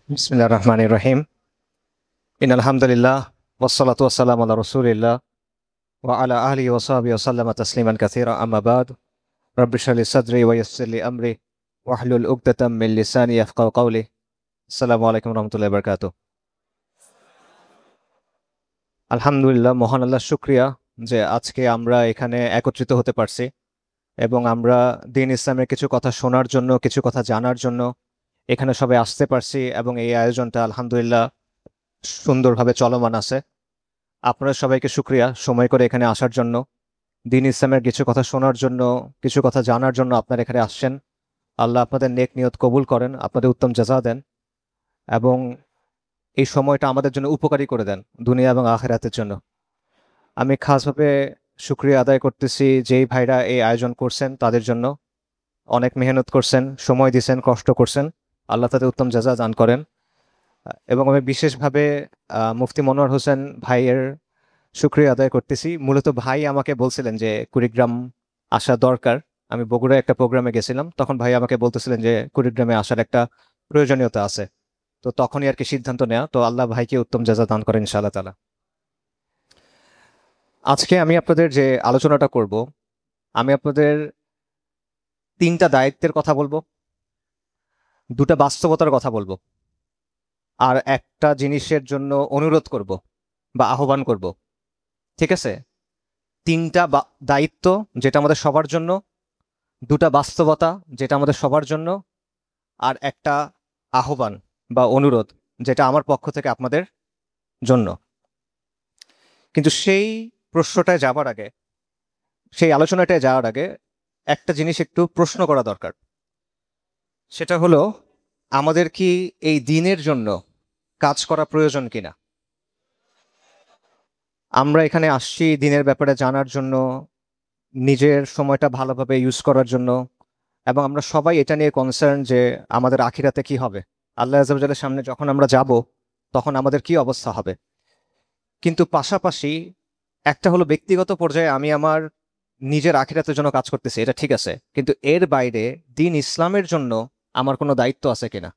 বিসমিল্লাহির রহমানির রহিম। ইন্নাল হামদুলিল্লাহ ওয়াসসালাতু ওয়াসসালামু আলা রাসূলিল্লাহ ওয়া আলা আলিহি ওয়া সাহবিহি ওয়া সাল্লামা তাসলিমান কাসীরা আম্মা বাদ। রাব্বি ইশরাহ লি সাদরি ওয়া ইয়াসসির লি আমরি ওয়াহলুল উকদাতাম মিন লিসানি ইয়াফকাহু কওলি। আসসালামু আলাইকুম ওয়া রাহমাতুল্লাহি ওয়া বারাকাতুহু। আলহামদুলিল্লাহ, মহান আল্লাহর শুকরিয়া যে আজকে আমরা এখানে একত্রিত হতে পারছি এবং আমরা দ্বীন ইসলামের কিছু কথা শোনার জন্য, কিছু কথা জানার জন্য এখানে সবাই আসতে পারছি এবং এই আয়োজনটা আলহামদুলিল্লাহ সুন্দরভাবে চলমান আছে। আপনাদের সবাইকে শুকরিয়া সময় করে এখানে আসার জন্য, দ্বীন ইসলামের কিছু কথা শোনার জন্য, কিছু কথা জানার জন্য আপনারা এখানে আসছেন। আল্লাহ আপনাদের নেক নিয়ত কবুল করেন, আপনাদের উত্তম জাযা দেন এবং এই সময়টা আমাদের জন্য উপকারী করে দেন দুনিয়া এবং আখিরাতের জন্য। আমি খাসভাবে শুকরিয়া আদায় করতেছি যেই ভাইরা এই আয়োজন করছেন তাদের জন্য। অনেক মেহনত করছেন, সময় দিয়েছেন, কষ্ট করছেন। আল্লাহ তাদের উত্তম জাযা দান করেন। এবং আমি বিশেষভাবে মুফতি মনোয়ার হোসেন ভাইয়ের শুকরিয়া আদায় করতেছি। মূলত ভাই আমাকে বলছিলেন যে কুড়িগ্রাম আসা দরকার। আমি বগুড়ায় একটা প্রোগ্রামে গেছিলাম, তখন ভাই আমাকে বলতেছিলেন যে কুড়িগ্রামে আসার একটা প্রয়োজনীয়তা আছে। তো তখনই আর কি সিদ্ধান্ত নেওয়া। তো আল্লাহ ভাইকে উত্তম জাযা দান করেন ইনশাআল্লাহ তাআলা। আজকে আমি আপনাদের যে আলোচনাটা করব, আমি আপনাদের তিনটা দায়িত্বের কথা বলবো, দুটা বাস্তবতার কথা বলবো, আর একটা জিনিসের জন্য অনুরোধ করব বা আহ্বান করব। ঠিক আছে? তিনটা দায়িত্ব যেটা আমাদের সবার জন্য, দুটা বাস্তবতা যেটা আমাদের সবার জন্য, আর একটা আহ্বান বা অনুরোধ যেটা আমার পক্ষ থেকে আপনাদের জন্য। কিন্তু সেই প্রশ্নটায় যাবার আগে, সেই আলোচনাটায় যাওয়ার আগে একটা জিনিস একটু প্রশ্ন করা দরকার। সেটা হলো, আমাদের কি এই দিনের জন্য কাজ করা প্রয়োজন কিনা? আমরা এখানে আসছি দিনের ব্যাপারে জানার জন্য, নিজের সময়টা ভালোভাবে ইউজ করার জন্য, এবং আমরা সবাই এটা নিয়ে কনসার্ন যে আমাদের আখিরাতে কি হবে, আল্লাহ আযজা ওয়া জাল্লার সামনে যখন আমরা যাব তখন আমাদের কি অবস্থা হবে। কিন্তু পাশাপাশি একটা হলো ব্যক্তিগত পর্যায়ে আমি আমার নিজের আখিরাতের জন্য কাজ করতেছি, এটা ঠিক আছে, কিন্তু এর বাইরে দ্বীন ইসলামের জন্য আমার কোনো দায়িত্ব আছে কিনা,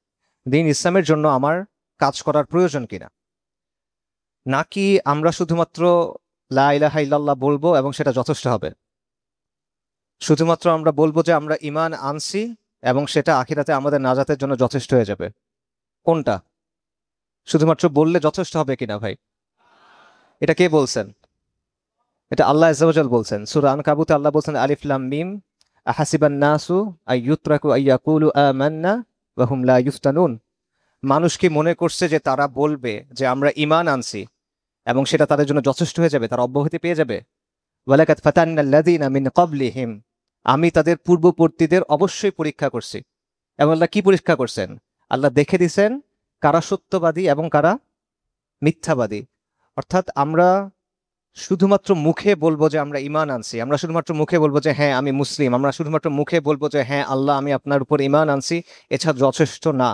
দ্বীন ইসলামের জন্য আমার কাজ করার প্রয়োজন কিনা। নাকি আমরা শুধুমাত্র লা ইলাহা ইল্লাল্লাহ বলবো এবং সেটা যথেষ্ট হবে, শুধুমাত্র আমরা বলবো যে আমরা ঈমান আনছি এবং সেটা আখিরাতে আমাদের নাজাতের জন্য যথেষ্ট হয়ে যাবে। কোনটা? শুধুমাত্র বললে যথেষ্ট হবে কিনা ভাই? এটা কে বলছেন? এটা আল্লাহ আযজা ওয়া জাল বলছেন। সূরা আনকাবুতে আল্লাহ বলছেন, আলিফ লাম মিম আহাসিবান নাসু আইয়ুতরাকু আইয়াকুলু আমান্না ওয়া হুম লা ইফতানুন। মানুষ কি মনে করছে যে তারা বলবে যে আমরা ঈমান আনছি এবং সেটা তাদের জন্য যথেষ্ট হয়ে যাবে, তারা অব্যাহতি পেয়ে যাবে? ওয়ালাকাদ ফাতান্নাল্লাযীনা মিন ক্বাবলিহিম, আমি তাদের পূর্ববর্তীদের অবশ্যই পরীক্ষা করছি। এবং আল্লাহ কি পরীক্ষা করছেন? আল্লাহ দেখে দিছেন কারা সত্যবাদী এবং কারা মিথ্যাবাদী। অর্থাৎ আমরা শুধুমাত্র মুখে বলবো যে আমরা ঈমান আনছি, আমরা শুধুমাত্র মুখে বলবো যে হ্যাঁ আমি মুসলিম, আমরা শুধুমাত্র মুখে বলবো যে হ্যাঁ আল্লাহ আমি আপনার উপর ঈমান আনছি, এছাড়া যথেষ্ট না।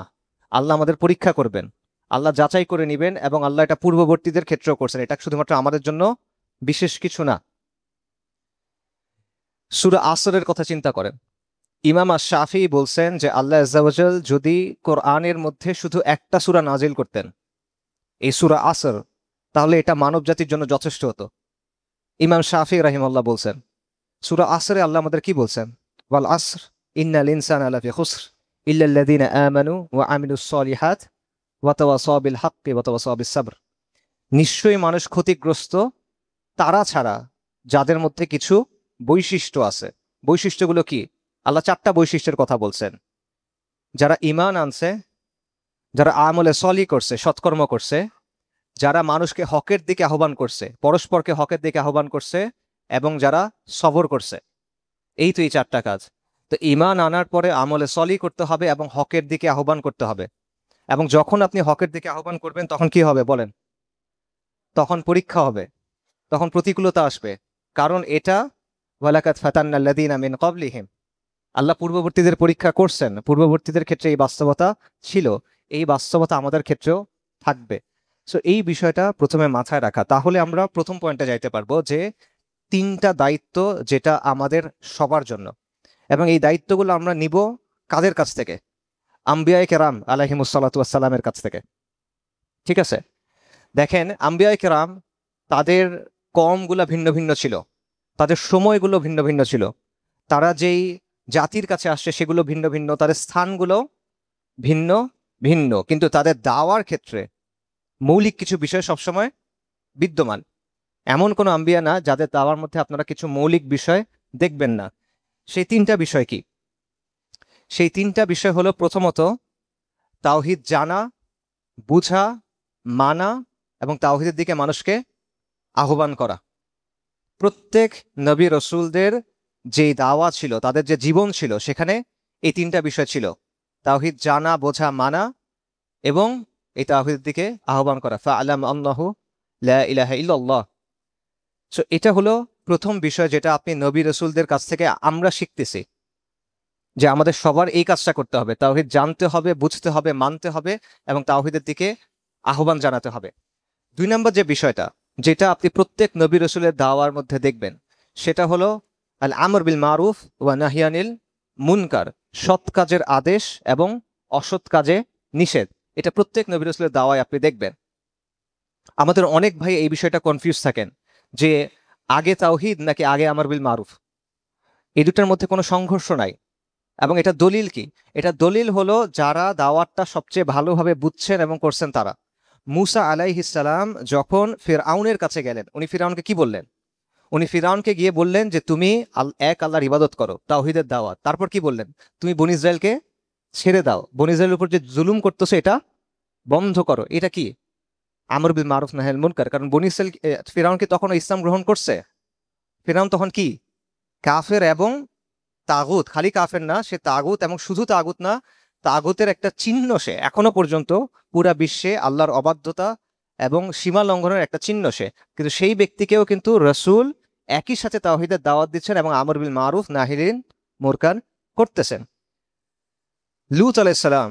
আল্লাহ আমাদের পরীক্ষা করবেন, আল্লাহ যাচাই করে নেবেন, এবং আল্লাহ এটা পূর্ববর্তীদের ক্ষেত্রেও করছেন। এটা শুধুমাত্র আমাদের জন্য বিশেষ কিছু না। সূরা আসরের কথা চিন্তা করেন। ইমাম আশ-শাফিঈ বলছেন যে আল্লাহ আযজা ওয়া জাল যদি কোরআনের মধ্যে শুধু একটা সূরা নাজিল করতেন, এই সূরা আসর, তাহলে এটা মানব জাতির জন্য যথেষ্ট হতো। ইমাম শাফিঈ রাহিমাহুল্লাহ বলছেন। সূরা আসরে আল্লাহ আমাদের কি বলছেন? ওয়াল আসর ইন্নাল ইনসানা লাফি খুসর ইল্লাল্লাযীনা আমানু ওয়া আমিলুস সলিহাত ওয়া তাওয়াসাউ বিল হাক্কি ওয়া তাওয়াসাউ বিস সাবর। নিশ্চয়ই মানুষ ক্ষতিগ্রস্ত তারা ছাড়া যাদের মধ্যে কিছু বৈশিষ্ট্য আছে। বৈশিষ্ট্যগুলো কি? আল্লাহ চারটা বৈশিষ্ট্যের কথা বলছেন। যারা ঈমান আনছে, যারা আমলে সলিহ করছে, সৎকর্ম করছে, যারা মানুষকে হকের দিকে আহ্বান করছে, পরস্পরকে হকের দিকে আহ্বান করছে, এবং যারা সবর করছে। এই তো এই চারটা কাজ। তো ঈমান আনার পরে আমলে সলিহ করতে হবে এবং হকের দিকে আহ্বান করতে হবে। এবং যখন আপনি হকের দিকে আহ্বান করবেন তখন কি হবে বলেন? তখন পরীক্ষা হবে, তখন প্রতিকূলতা আসবে। কারণ এটা ওয়ালাকাদ ফাতান্নাল্লাযীনা মিন ক্বাবলিহিম, আল্লাহ পূর্ববর্তীদের পরীক্ষা করছেন। পূর্ববর্তীদের ক্ষেত্রে এই বাস্তবতা ছিল, এই বাস্তবতা আমাদের ক্ষেত্রেও থাকবে। সো এই বিষয়টা প্রথমে মাথায় রাখা, তাহলে আমরা প্রথম পয়েন্টে যাইতে পারবো যে তিনটা দায়িত্ব যেটা আমাদের সবার জন্য, এবং এই দায়িত্বগুলো আমরা নিব কাদের কাছ থেকে? আম্বিয়ায়ে কেরাম আলাইহিমুসসালাতু ওয়াসসালামের কাছ থেকে। ঠিক আছে, দেখেন আম্বিয়ায়ে কেরাম তাদের কওমগুলা ভিন্ন ভিন্ন ছিল, তাদের সময়গুলো ভিন্ন ভিন্ন ছিল, তারা যেই জাতির কাছে আসছে সেগুলো ভিন্ন ভিন্ন, তাদের স্থানগুলো ভিন্ন ভিন্ন, কিন্তু তাদের দাওয়ার ক্ষেত্রে মৌলিক কিছু বিষয় সবসময় বিদ্যমান। এমন কোনো আম্বিয়া না যাদের দাওয়ার মধ্যে আপনারা কিছু মৌলিক বিষয় দেখবেন না। সেই তিনটা বিষয় কি? সেই তিনটা বিষয় হলো, প্রথমত তাওহিদ জানা, বুঝা, মানা এবং তাওহিদের দিকে মানুষকে আহ্বান করা। প্রত্যেক নবী রসুলদের যে দাওয়া ছিল, তাদের যে জীবন ছিল, সেখানে এই তিনটা বিষয় ছিল: তাওহিদ জানা, বোঝা, মানা এবং এই তাওহিদের দিকে আহ্বান করা। ফাআলাম আন্নাহু লা ইলাহা ইল্লাল্লাহ। সো এটা হলো প্রথম বিষয় যেটা আপনি নবী রসুলদের কাছ থেকে আমরা শিখতেছি, যে আমাদের সবার এই কাজটা করতে হবে, তাওহিদ জানতে হবে, বুঝতে হবে, মানতে হবে এবং তাওহিদের দিকে আহ্বান জানাতে হবে। 2 নম্বর যে বিষয়টা, যেটা আপনি প্রত্যেক নবী রসুলের দাওয়ার মধ্যে দেখবেন, সেটা হলো আল আমর বিল মারুফ ওয়া নাহিয়ানিল মুনকার, সৎ কাজের আদেশ এবং অসৎ কাজে নিষেধ। এটা প্রত্যেক নবী রসুলের দাওয়ায় আপনি দেখবেন। আমাদের অনেক ভাই এই বিষয়টা কনফিউজ থাকেন যে আগে তাওহিদ নাকি আগে আমর বিল মারুফ। এই দুটার মধ্যে কোনো সংঘর্ষ নাই। এবং এটা দলিল কি? এটা দলিল হলো যারা দাওয়াতটা সবচেয়ে ভালোভাবে বুঝছেন এবং করছেন তারা। মুসা আলাইহিস সালাম যখন ফিরআউনের কাছে গেলেন, উনি ফিরআউনকে কি বললেন? উনি ফিরআউনকে গিয়ে বললেন যে তুমি এক আল্লাহর ইবাদত করো, তাওহীদের দাওয়াত। তারপর কি বললেন? তুমি বনী ইসরায়েলকে ছেড়ে দাও, বনী ইসরায়েলের উপর যে জুলুম করতেছো এটা বন্ধ করো। এটা কি? আমর বিল মারুফ নাহিল মুনকার। কারণ বনী ইসরায়েল, ফিরআউন কি তখন ইসলাম গ্রহণ করছে? ফিরআউন তখন কি? কাফের এবং তাগুত। খালি কাফের না, সে তাগুত, এবং শুধু তাগুত না, তাগুতের একটা চিহ্ন সে এখনো পর্যন্ত পুরা বিশ্বে আল্লাহর অবাধ্যতা এবং সীমা লঙ্ঘনের একটা চিহ্ন সে। কিন্তু সেই ব্যক্তিকেও কিন্তু রসুল একই সাথে তাওহীদের দাওয়াত দিচ্ছেন এবং আমর বিল মারুফ নাহিল মুনকার করতেছেন। লূত আলাইহিস সালাম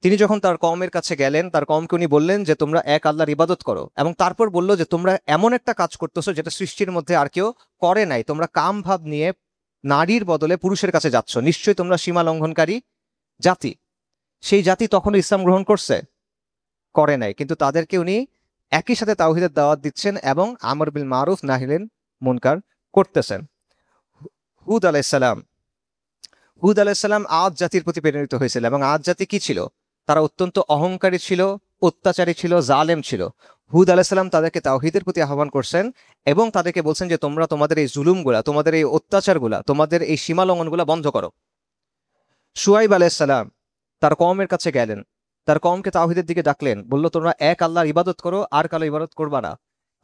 তিনি যখন তার কওমের কাছে গেলেন, তার কওমকে উনি বললেন যে তোমরা এক আল্লাহর ইবাদত করো, এবং তারপর বললো যে তোমরা এমন একটা কাজ করতেছো যেটা সৃষ্টির মধ্যে আর কেউ করে নাই। তোমরা কাম ভাব নিয়ে নারীর বদলে পুরুষের কাছে যাচ্ছ, নিশ্চয়ই তোমরা সীমা লঙ্ঘনকারী জাতি। সেই জাতি তখনও ইসলাম গ্রহণ করছে? করে নাই, কিন্তু তাদেরকে উনি একই সাথে তাওহীদের দাওয়াত দিচ্ছেন এবং আমর বিল মারুফ নাহিল মুনকার করতেছেন। হুদ আলাইসালাম, হুদ আলাইসাল্লাম আদ জাতির প্রতি প্রেরিত হয়েছিল, এবং আদ জাতি কি ছিল? তারা অত্যন্ত অহংকারী ছিল, অত্যাচারী ছিল, জালেম ছিল। হুদ আলাইসাল্লাম তাদেরকে তাওহীদের প্রতি আহ্বান করছেন এবং তাদেরকে বলছেন যে তোমরা তোমাদের এই জুলুমগুলা, তোমাদের এই অত্যাচারগুলা, তোমাদের এই সীমালঙ্ঘনগুলা বন্ধ করো। শুআইব আলাইসাল্লাম তার কওমের কাছে গেলেন, তার কওমকে তাওহীদের দিকে ডাকলেন, বলল তোমরা এক আল্লাহর ইবাদত করো, আর কারো ইবাদত করবা না।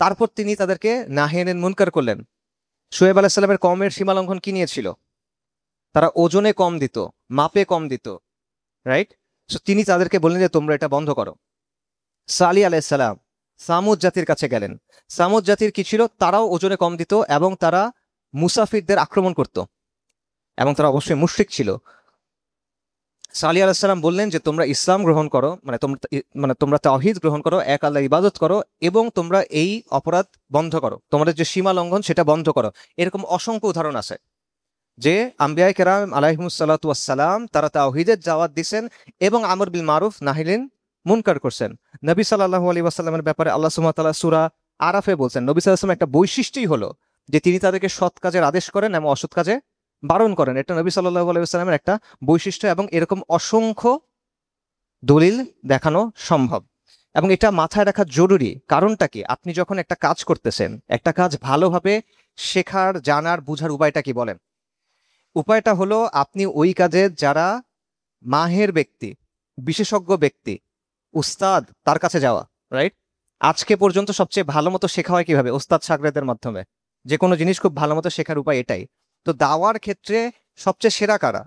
তারপর তিনি তাদেরকে নাহিয়ানিল মুনকার করলেন। শুআইব আলাইসাল্লামের কওমের সীমালঙ্ঘন কি নিয়েছিল? তারা ওজনে কম দিত, মাপে কম দিত, রাইট? সো তিনি তাদেরকে বললেন যে তোমরা এটা বন্ধ করো। সালি আলাইসাল্লাম সামুদ জাতির কাছে গেলেন। সামুদ জাতির কি ছিল? তারাও ওজনে কম দিত এবং তারা মুসাফিরদের আক্রমণ করত, এবং তারা অবশ্যই মুশরিক ছিল। সালি আলাইসাল্লাম বললেন যে তোমরা ইসলাম গ্রহণ করো, তোমরা তাওহীদ গ্রহণ করো, এক আল্লাহর ইবাদত করো, এবং তোমরা এই অপরাধ বন্ধ করো, তোমাদের যে সীমা লঙ্ঘন সেটা বন্ধ করো। এরকম অসংখ্য উদাহরণ আছে যে আম্বিয়া কেরাম আলাইহিমুসসালাতু ওয়াসসালাম তারা তাওহীদের দাওয়াত দিয়েছেন এবং আমর বিল মারুফ নাহিল মুনকার করছেন। নবী সাল্লাল্লাহু আলাইহি ওয়াসাল্লামের ব্যাপারে আল্লাহ সুবহানাহু ওয়া তাআলা সূরা আরাফে বলছেন, নবী সাল্লাল্লাহু আলাইহি ওয়াসাল্লাম একটা বৈশিষ্ট্যই হলো যে তিনি তাদেরকে সৎ কাজের আদেশ করেন এবং অসৎ কাজে বারণ করেন। এটা নবী সাল্লাল্লাহু আলাইহি ওয়াসাল্লামের একটা বৈশিষ্ট্য, এবং এরকম অসংখ্য দলিল দেখানো সম্ভব। এবং এটা মাথায় রাখা জরুরি। কারণটা কি? আপনি যখন একটা কাজ করতেছেন, একটা কাজ ভালোভাবে শেখার, জানার, বুঝার উপায়টা কি বলেন? উপায়টা হলো আপনি ওই কাজের যারা মাহের ব্যক্তি, বিশেষজ্ঞ ব্যক্তি, উস্তাদ, তার কাছে যাওয়া, রাইট? আজকে পর্যন্ত সবচেয়ে ভালো মতো শেখা হয় কিভাবে? উস্তাদ শাগরেদের মাধ্যমে। যে কোনো জিনিস খুব ভালো মতো শেখার উপায় এটাই। তো দাওয়ার ক্ষেত্রে সবচেয়ে সেরা কারা?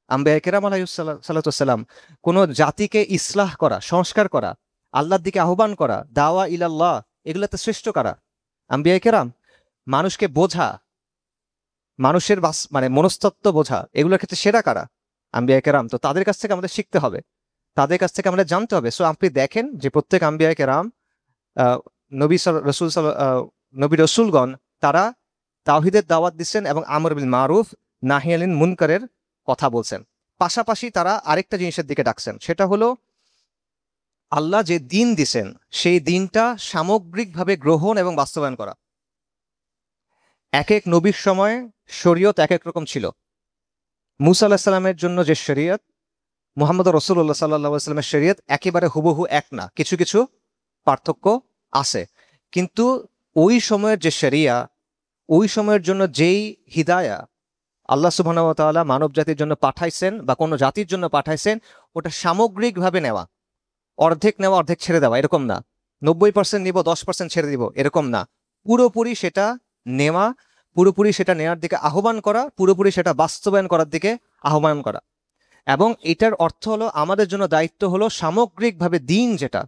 আম্বিয়া কেরাম আলাইহিসসালাম। কোনো জাতিকে ইসলাহ করা, সংস্কার করা, আল্লাহর দিকে আহ্বান করা, দাওয়া ইলাল্লাহ, এগুলোতে শ্রেষ্ঠ কারা? আম্বিয়া কেরাম। মানুষকে বোঝা, মানুষের মনস্তত্ত্ব বোঝা, এগুলোর ক্ষেত্রে সেরা কারা? আম্বিয়া কেরাম। তো তাদের কাছ থেকে আমাদের শিখতে হবে, তাদের কাছ থেকে আমাদের জানতে হবে। সো আপনি দেখেন যে প্রত্যেক আম্বিয়া কেরাম, নবী রসুলগণ, তারা তাওহীদের দাওয়াত দিচ্ছেন এবং আমর বিল মারুফ নাহি আনিল মুনকারের কথা বলছেন। পাশাপাশি তারা আরেকটা জিনিসের দিকে ডাকছেন, সেটা হলো আল্লাহ যে দিন দিছেন সেই দিনটা সামগ্রিকভাবে গ্রহণ এবং বাস্তবায়ন করা। এক এক নবীর সময় শরীয়ত এক এক রকম ছিল। মুসা আলাহিস সালামের জন্য যে শরীয়ত, মুহাম্মদ রসুল্লাহ সাল্লাহ সাল্লামের শরীয়ত একেবারে হুবহু এক না, কিছু কিছু পার্থক্য আছে। কিন্তু ওই সময়ের যে শরিয়া, ওই সময়ের জন্য যেই হিদায়া আল্লাহ সুবহানাহু ওয়া তাআলা মানব জাতির জন্য পাঠাইছেন বা কোনো জাতির জন্য পাঠাইছেন, ওটা সামগ্রিকভাবে নেওয়া, অর্ধেক নেওয়া অর্ধেক ছেড়ে দেওয়া এরকম না, 90% নিব 10% ছেড়ে দিব এরকম না, পুরোপুরি সেটা নেওয়া, পুরোপুরি সেটা নেওয়ার দিকে আহ্বান করা, পুরোপুরি সেটা বাস্তবায়ন করার দিকে আহ্বান করা। এবং এটার অর্থ হলো আমাদের জন্য দায়িত্ব হলো সামগ্রিকভাবে দিন, যেটা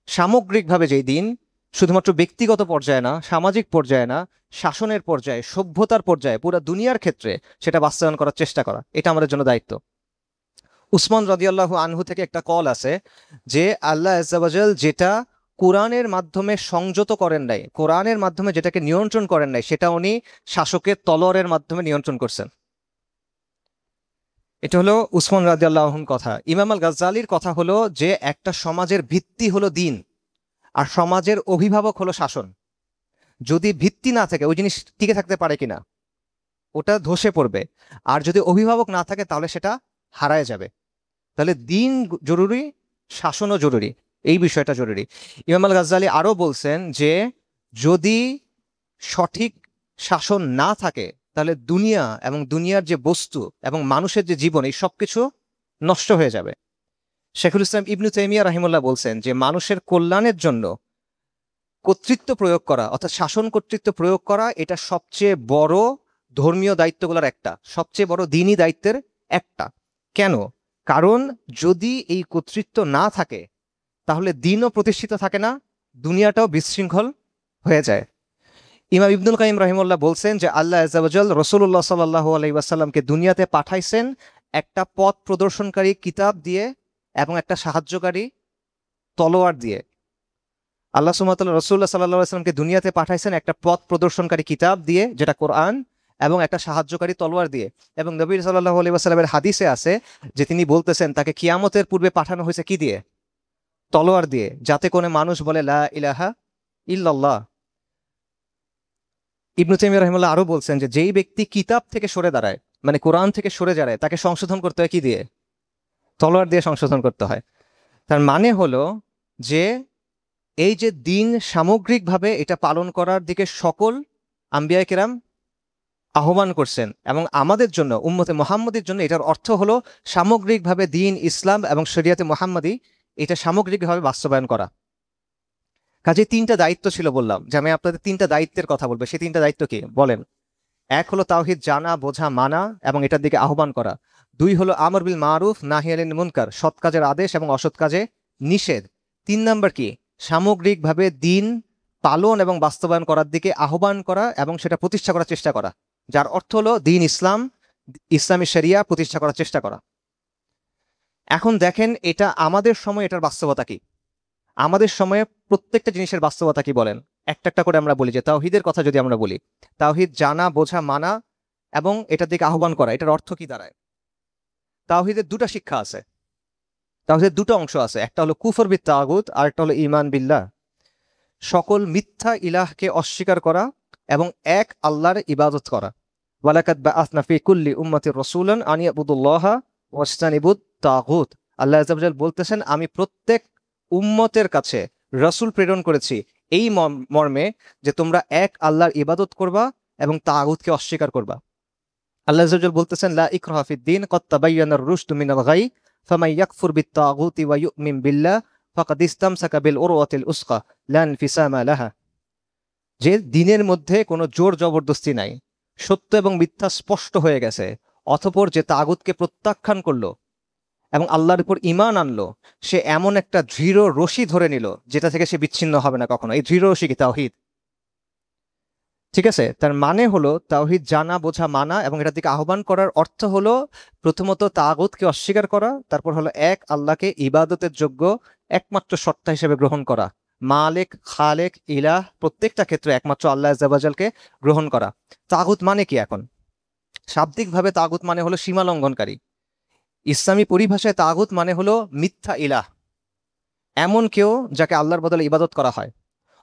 সামগ্রিকভাবে যেই দিন শুধুমাত্র ব্যক্তিগত পর্যায়ে না, সামাজিক পর্যায়ে না, শাসনের পর্যায়ে, সভ্যতার পর্যায়ে, পুরো দুনিয়ার ক্ষেত্রে সেটা বাস্তবায়ন করার চেষ্টা করা, এটা আমাদের জন্য দায়িত্ব। উসমান রাদিয়াল্লাহু আনহু থেকে একটা কল আছে যে আল্লাহ আজ্জা ওয়া জাল যেটা কোরআনের মাধ্যমে সংযত করেন নাই, কোরআনের মাধ্যমে যেটাকে নিয়ন্ত্রণ করেন নাই, সেটা উনি শাসকের তলোয়ারের মাধ্যমে নিয়ন্ত্রণ করছেন। এটা হলো উসমান রাদিয়াল্লাহু আনহুর কথা। ইমাম আল গাজ্জালির কথা হলো যে একটা সমাজের ভিত্তি হলো দিন, আর সমাজের অভিভাবক হলো শাসন। যদি ভিত্তি না থাকে ওই জিনিস টিকে থাকতে পারে কিনা, ওটা ধসে পড়বে। আর যদি অভিভাবক না থাকে তাহলে সেটা হারায় যাবে। তাহলে দিন জরুরি, শাসনও জরুরি, এই বিষয়টা জরুরি। ইমাম আল গাজ্জালি আরও বলছেন যে যদি সঠিক শাসন না থাকে তাহলে দুনিয়া এবং দুনিয়ার যে বস্তু এবং মানুষের যে জীবন, এই সব কিছু নষ্ট হয়ে যাবে। শেখুল ইসলাম ইবনু তাইমিয়া রাহিমাহুল্লাহ বলছেন যে মানুষের কল্যাণের জন্য কর্তৃত্ব প্রয়োগ করা, অর্থাৎ শাসন কর্তৃত্ব প্রয়োগ করা, এটা সবচেয়ে বড় ধর্মীয় দায়িত্বগুলোর একটা, সবচেয়ে বড় দিনই দায়িত্বের একটা। কেন? কারণ যদি এই কর্তৃত্ব না থাকে তাহলে দিনও প্রতিষ্ঠিত থাকে না, দুনিয়াটাও বিশৃঙ্খল হয়ে যায়। ইমাম ইবনুল কাইয়িম রাহিমাহুল্লাহ বলছেন যে আল্লাহ আজ্জা ওয়া জাল রাসূলুল্লাহ সাল্লাল্লাহু আলাইহি ওয়াসাল্লামকে দুনিয়াতে পাঠাইছেন একটা পথ প্রদর্শনকারী কিতাব দিয়ে এবং একটা সাহায্যকারী তলোয়ার দিয়ে। আল্লাহ সুবহানাহু ওয়া তাআলা রাসূলুল্লাহ সাল্লাল্লাহু আলাইহি ওয়াসাল্লামকে দুনিয়াতে পাঠাইছেন একটা পথ প্রদর্শনকারী কিতাব দিয়ে, যেটা কোরআন, এবং একটা সাহায্যকারী তলোয়ার দিয়ে। এবং নবী সাল্লাল্লাহু আলাইহি ওয়াসাল্লামের হাদিসে আছে যে তিনি বলতেছেন তাকে কিয়ামতের পূর্বে পাঠানো হয়েছে কি দিয়ে? তলোয়ার দিয়ে, যাতে কোনো মানুষ বলে লা ইলাহা ইল্লাল্লাহ। ইবনু তাইমিয়া রাহিমাহুল্লাহ আরো বলছেন যে যেই ব্যক্তি কিতাব থেকে সরে দাঁড়ায়, মানে কোরআন থেকে সরে দাঁড়ায়, তাকে সংশোধন করতে হয় কি দিয়ে? তলোয়ার দিয়ে সংশোধন করতে হয়। তার মানে হলো যে এই যে দিন সামগ্রিকভাবে এটা পালন করার দিকে সকল আম্বিয়া কেরাম আহ্বান করছেন, এবং আমাদের জন্য উম্মতে মুহাম্মদের জন্য এটার অর্থ হলো সামগ্রিকভাবে দিন ইসলাম এবং শরিয়াতে মুহাম্মাদি এটা সামগ্রিকভাবে বাস্তবায়ন করা। কাজে তিনটা দায়িত্ব ছিল, বললাম যে আমি আপনাদের তিনটা দায়িত্বের কথা বলবো। সেই তিনটা দায়িত্ব কি বলেন? এক হলো তাওহীদ জানা, বোঝা, মানা এবং এটার দিকে আহ্বান করা। দুই হলো আমর বিল মারুফ নাহি আনিল মুনকার, সৎ কাজের আদেশ এবং অসৎ কাজে নিষেধ। তিন নাম্বার কি? সামগ্রিকভাবে দিন পালন এবং বাস্তবায়ন করার দিকে আহ্বান করা এবং সেটা প্রতিষ্ঠা করার চেষ্টা করা, যার অর্থ হলো দিন ইসলাম, ইসলামী শরিয়া প্রতিষ্ঠা করার চেষ্টা করা। এখন দেখেন এটা আমাদের সময়, এটার বাস্তবতা কি? আমাদের সময়ে প্রত্যেকটা জিনিসের বাস্তবতা কি বলেন? একটা একটা করে আমরা বলি যে তাওহীদের কথা যদি আমরা বলি, তাওহীদ জানা, বোঝা, মানা এবং এটার দিকে আহ্বান করা, এটার অর্থ কি দাঁড়ায়? তাওহীদের দুটো শিক্ষা আছে, তাওহীদের দুটো অংশ আছে, একটা হলো কুফর বিত তাগুত আর একটা হলো ঈমান বিল্লাহ, সকল মিথ্যা ইলাহকে অস্বীকার করা এবং এক আল্লাহর ইবাদত করা। ওয়ালাকাদ বাআসনা ফি কুল্লি উম্মাতির রাসূলান আন ইয়াবুদুল্লাহা ওয়াজতানিবুত তাগুত। আল্লাহ আযজা ওয়া জাল বলতেছেন আমি প্রত্যেক উম্মতের কাছে রাসূল প্রেরণ করেছি এই মর্মে যে তোমরা এক আল্লাহর ইবাদত করবা এবং তাগুতকে অস্বীকার করবা। আল্লাহ আযজা ওয়া জাল বলতেছেন লা ইকরাহা ফিদ-দীন ক্বাদ তাবায়্যানার রুশদু মিনাল গাই ফামান ইয়াকফুর বিত-তাগুতি ওয়া ইউমিন বিল্লাহ ফাকাদ ইসতামসাকা বিল উরওয়াতিল উসকা লা ইনফিসামা লাহা। যে দিনের মধ্যে কোনো জোর জবরদস্তি নাই, সত্য এবং মিথ্যা স্পষ্ট হয়ে গেছে, অতঃপর যে তাগুতকে প্রত্যাখ্যান করলো এবং আল্লাহর উপর ঈমান আনলো, সে এমন একটা দৃঢ় রশি ধরে নিল যেটা থেকে সে বিচ্ছিন্ন হবে না কখনো। এই দৃঢ় রশি কি? তাওহীদ। ঠিক আছে, তার মানে হলো তাওহীদ জানা, বোঝা, মানা এবং এটার দিকে আহ্বান করার অর্থ হলো প্রথমত তাগুতকে অস্বীকার করা, তারপর হলো এক আল্লাহকে ইবাদতের যোগ্য একমাত্র সত্তা হিসেবে গ্রহণ করা, মালিক, খালেক, ইলাহ প্রত্যেকটা ক্ষেত্রে একমাত্র আল্লাহ আযজা ওয়া জালকে গ্রহণ করা। তাগুত মানে কি? এখন শাব্দিকভাবে তাগুত মানে হলো সীমা লঙ্ঘনকারী। ইসলামী পরিভাষায় তাগুত মানে হলো মিথ্যা ইলাহ, এমন কেউ যাকে আল্লাহর বদলে ইবাদত করা হয়,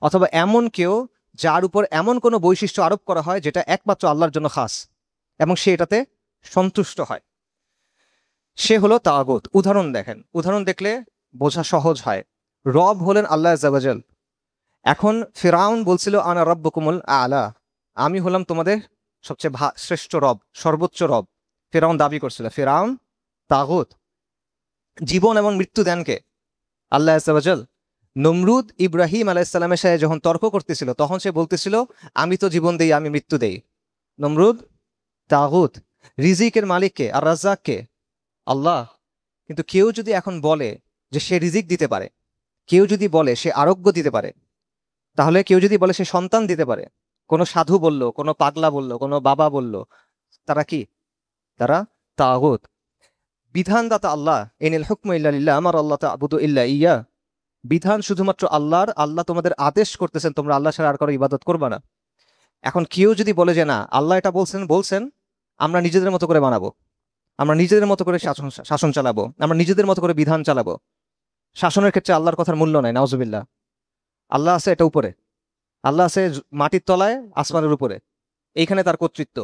অথবা এমন কেউ যার উপর এমন কোনো বৈশিষ্ট্য আরোপ করা হয় যেটা একমাত্র আল্লাহর জন্য খাস এবং সে এটাতে সন্তুষ্ট হয়, সে হলো তাগুত। উদাহরণ দেখেন, উদাহরণ দেখলে বোঝা সহজ হয়। রব হলেন আল্লাহ আজ্জা ওয়াজাল। এখন ফিরাউন বলছিল আনা রব্বুকুমুল আলা, আমি হলাম তোমাদের সবচেয়ে শ্রেষ্ঠ রব, সর্বোচ্চ রব। ফিরাউন দাবি করছিল। ফিরাউন তাগুত। জীবন এবং মৃত্যু দেন কে? আল্লাহ আজ্জা ওয়াজাল। নমরুদ ইব্রাহিম আলাইহিসসালামের সাথে যখন তর্ক করতেছিল তখন সে বলতেছিল আমি তো জীবন দেই, আমি মৃত্যু দেই। নমরুদ তাগুত। রিজিকের মালিককে আর রাজ্জাককে? আল্লাহ। কিন্তু কেউ যদি এখন বলে যে সে রিজিক দিতে পারে, কেউ যদি বলে সে আরোগ্য দিতে পারে, তাহলে কেউ যদি বলে সে সন্তান দিতে পারে, কোনো সাধু বলল, কোনো পাগলা বলল, কোনো বাবা বলল, তারা কি? তারা তাগুত। বিধানদাতা আল্লাহ, ইনিল হুকমু ইল্লা লিল্লাহ, আমার আল্লাহ তা'বুদু ইল্লা ইয়্যা। বিধান শুধুমাত্র আল্লাহর, আল্লাহ তোমাদের আদেশ করতেছেন তোমরা আল্লাহ ছাড়া আর কারো ইবাদত করবা না। এখন কেউ যদি বলে যে না, আল্লাহ এটা বলছেন বলছেন, আমরা নিজেদের মতো করে বানাবো, আমরা নিজেদের মতো করে শাসন চালাবো, আমরা নিজেদের মতো করে বিধান চালাবো, শাসনের ক্ষেত্রে আল্লাহর কথার মূল্য নাই, নাউজুবিল্লাহ। আল্লাহ আছে এটা উপরে, আল্লাহ আছে মাটির তলায়, আসমানের উপরে, এইখানে তার কর্তৃত্ব,